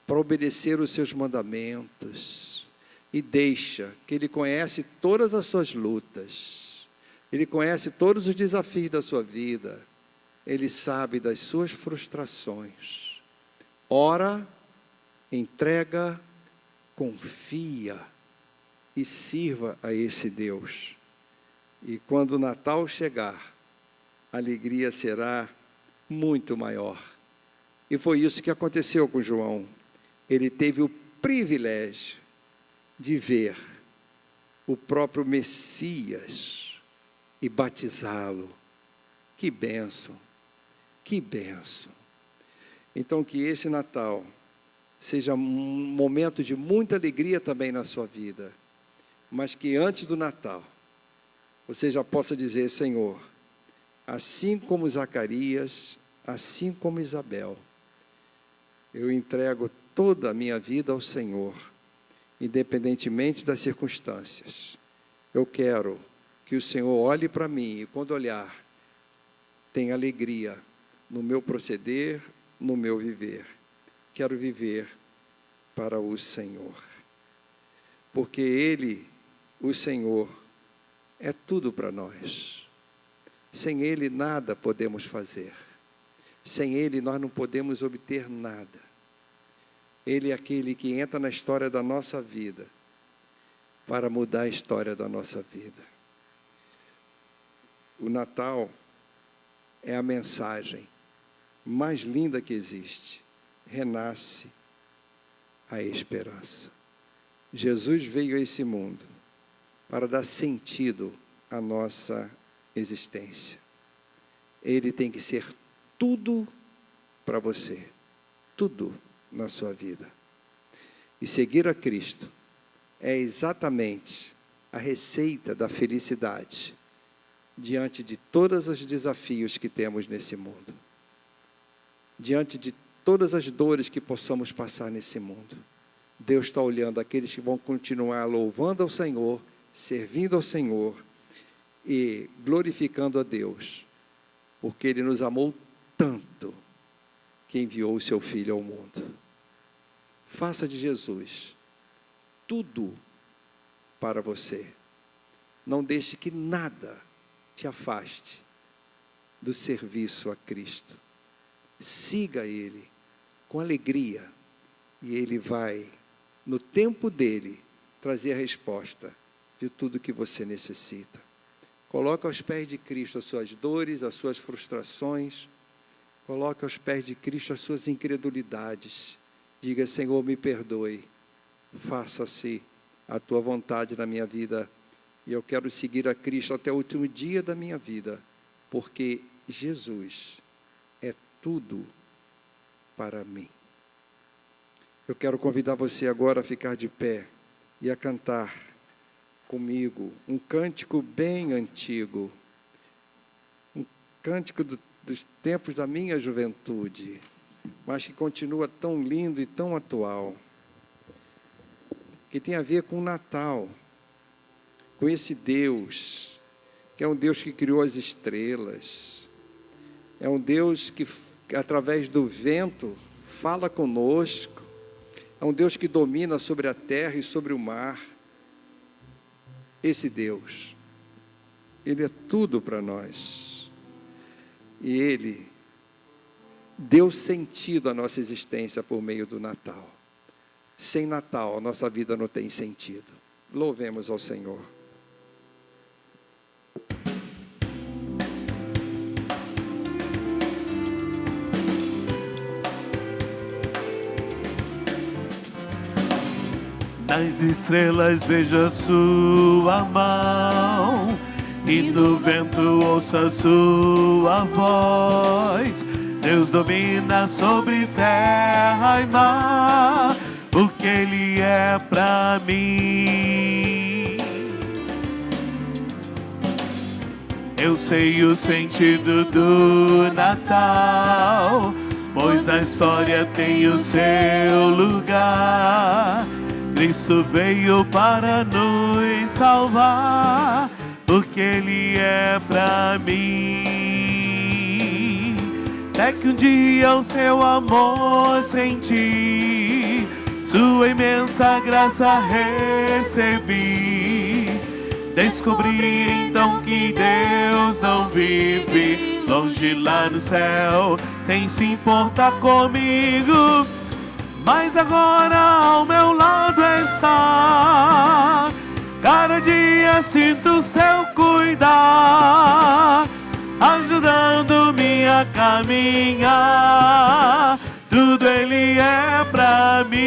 para obedecer os seus mandamentos. E deixa que Ele conhece todas as suas lutas, Ele conhece todos os desafios da sua vida, Ele sabe das suas frustrações. Ora, entrega, confia e sirva a esse Deus. E quando o Natal chegar, a alegria será muito maior. E foi isso que aconteceu com João. Ele teve o privilégio de ver o próprio Messias e batizá-lo. Que bênção, que bênção. Então que esse Natal seja um momento de muita alegria também na sua vida, mas que antes do Natal, você já possa dizer: Senhor, assim como Zacarias, assim como Isabel, eu entrego toda a minha vida ao Senhor, independentemente das circunstâncias. Eu quero que o Senhor olhe para mim e, quando olhar, tenha alegria no meu proceder, no meu viver. Quero viver para o Senhor, porque Ele, o Senhor, é tudo para nós. Sem Ele nada podemos fazer. Sem Ele nós não podemos obter nada. Ele é aquele que entra na história da nossa vida para mudar a história da nossa vida. O Natal é a mensagem mais linda que existe. Renasce a esperança. Jesus veio a esse mundo para dar sentido à nossa existência. Ele tem que ser tudo para você, tudo na sua vida. E seguir a Cristo é exatamente a receita da felicidade diante de todos os desafios que temos nesse mundo, diante de todas as dores que possamos passar nesse mundo. Deus está olhando aqueles que vão continuar louvando ao Senhor, servindo ao Senhor e glorificando a Deus, porque Ele nos amou tanto que enviou o seu Filho ao mundo. Faça de Jesus tudo para você. Não deixe que nada te afaste do serviço a Cristo. Siga Ele com alegria e Ele vai, no tempo dEle, trazer a resposta de tudo que você necessita. Coloque aos pés de Cristo as suas dores, as suas frustrações. Coloque aos pés de Cristo as suas incredulidades. Diga: Senhor, me perdoe. Faça-se a tua vontade na minha vida. E eu quero seguir a Cristo até o último dia da minha vida, porque Jesus é tudo para mim. Eu quero convidar você agora a ficar de pé e a cantar comigo um cântico bem antigo, um cântico dos tempos da minha juventude, mas que continua tão lindo e tão atual, que tem a ver com o Natal, com esse Deus, que é um Deus que criou as estrelas, é um Deus que, através do vento, fala conosco, é um Deus que domina sobre a terra e sobre o mar. Esse Deus, Ele é tudo para nós. E Ele deu sentido à nossa existência por meio do Natal. Sem Natal, a nossa vida não tem sentido. Louvemos ao Senhor. Nas estrelas veja sua mão, e no vento ouça sua voz. Deus domina sobre terra e mar, porque Ele é pra mim. Eu sei o sentido do Natal, pois na história tem o seu lugar. Cristo veio para nos salvar, porque Ele é pra mim. Até que um dia o seu amor senti, sua imensa graça recebi. Descobri então que Deus não vive longe lá no céu, sem se importar comigo, mas agora ao meu lado está. Cada dia sinto seu cuidar, ajudando-me a caminhar. Tudo Ele é pra mim.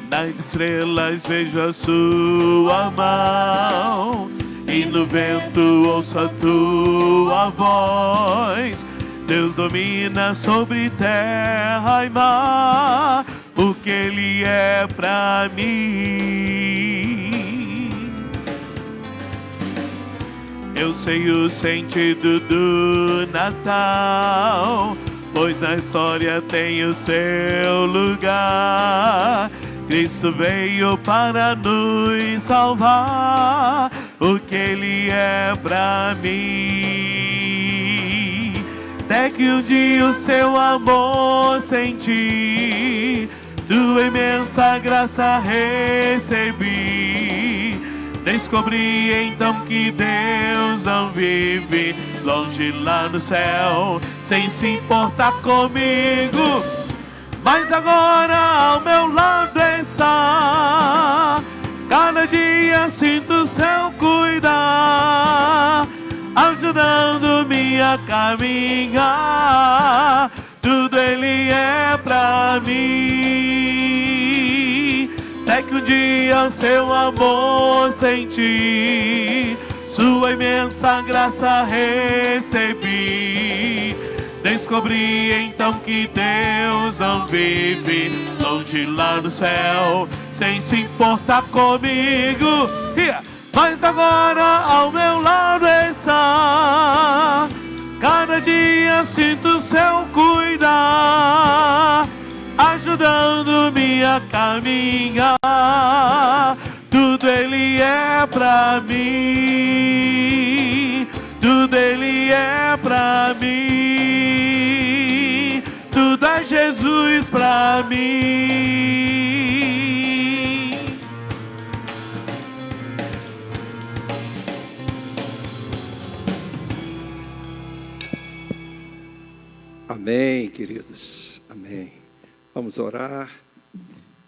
Nas estrelas vejo a sua mão, e no vento ouço a tua voz. Deus domina sobre terra e mar, porque Ele é pra mim. Eu sei o sentido do Natal, pois na história tem o seu lugar. Cristo veio para nos salvar, porque Ele é pra mim. Até que um dia o seu amor senti, tua imensa graça recebi. Descobri então que Deus não vive longe lá no céu, sem se importar comigo, mas agora ao meu lado está. Cada dia sinto seu cuidar, ajudando-me a caminhar. Tudo Ele é pra mim. Até que um dia o seu amor senti, sua imensa graça recebi. Descobri então que Deus não vive longe lá no céu, sem se importar comigo, mas agora ao meu lado está. Cada dia sinto seu cuidar, ajudando-me a caminhar. Tudo Ele é pra mim, tudo Ele é pra mim, tudo é Jesus pra mim. Amém, queridos, amém. Vamos orar,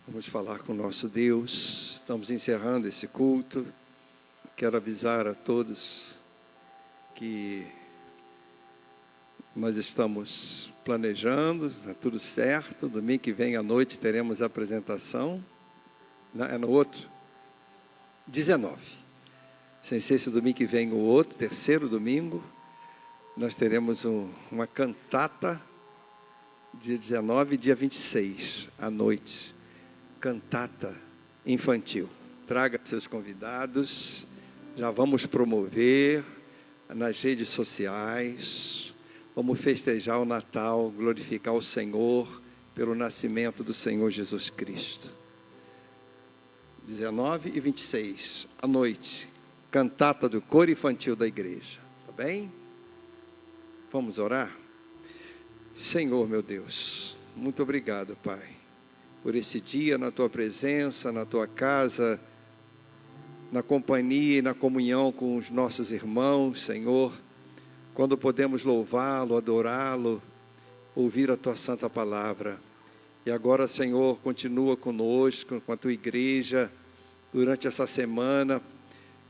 vamos falar com o nosso Deus. Estamos encerrando esse culto. Quero avisar a todos que nós estamos planejando, está tudo certo. Domingo que vem à noite teremos a apresentação. Não, é no outro? 19. Sem ser esse domingo que vem o outro, terceiro domingo, nós teremos uma cantata, dia 19 e dia 26, à noite. Cantata infantil. Traga seus convidados, já vamos promover nas redes sociais. Vamos festejar o Natal, glorificar o Senhor pelo nascimento do Senhor Jesus Cristo. 19 e 26, à noite, cantata do coro infantil da igreja. Tá bem? Vamos orar? Senhor, meu Deus, muito obrigado, Pai, por esse dia na Tua presença, na Tua casa, na companhia e na comunhão com os nossos irmãos, Senhor, quando podemos louvá-lo, adorá-lo, ouvir a Tua santa palavra. E agora, Senhor, continua conosco, com a Tua igreja, durante essa semana,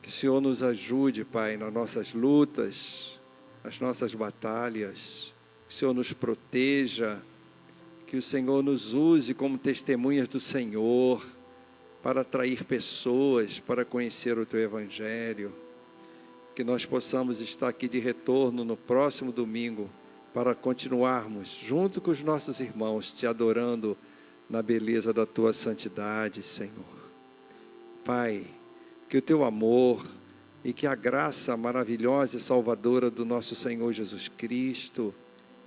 que o Senhor nos ajude, Pai, nas nossas lutas, nas nossas batalhas, que o Senhor nos proteja, que o Senhor nos use como testemunhas do Senhor, para atrair pessoas para conhecer o Teu Evangelho. Que nós possamos estar aqui de retorno no próximo domingo para continuarmos junto com os nossos irmãos, Te adorando na beleza da Tua santidade, Senhor. Pai, que o Teu amor e que a graça maravilhosa e salvadora do nosso Senhor Jesus Cristo,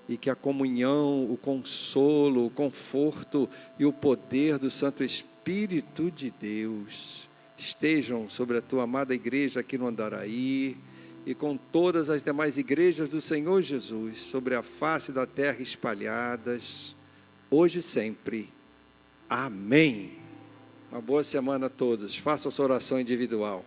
e que a comunhão, o consolo, o conforto e o poder do Santo Espírito de Deus estejam sobre a Tua amada igreja aqui no Andaraí e com todas as demais igrejas do Senhor Jesus, sobre a face da terra espalhadas, hoje e sempre. Amém. Uma boa semana a todos. Faça a sua oração individual.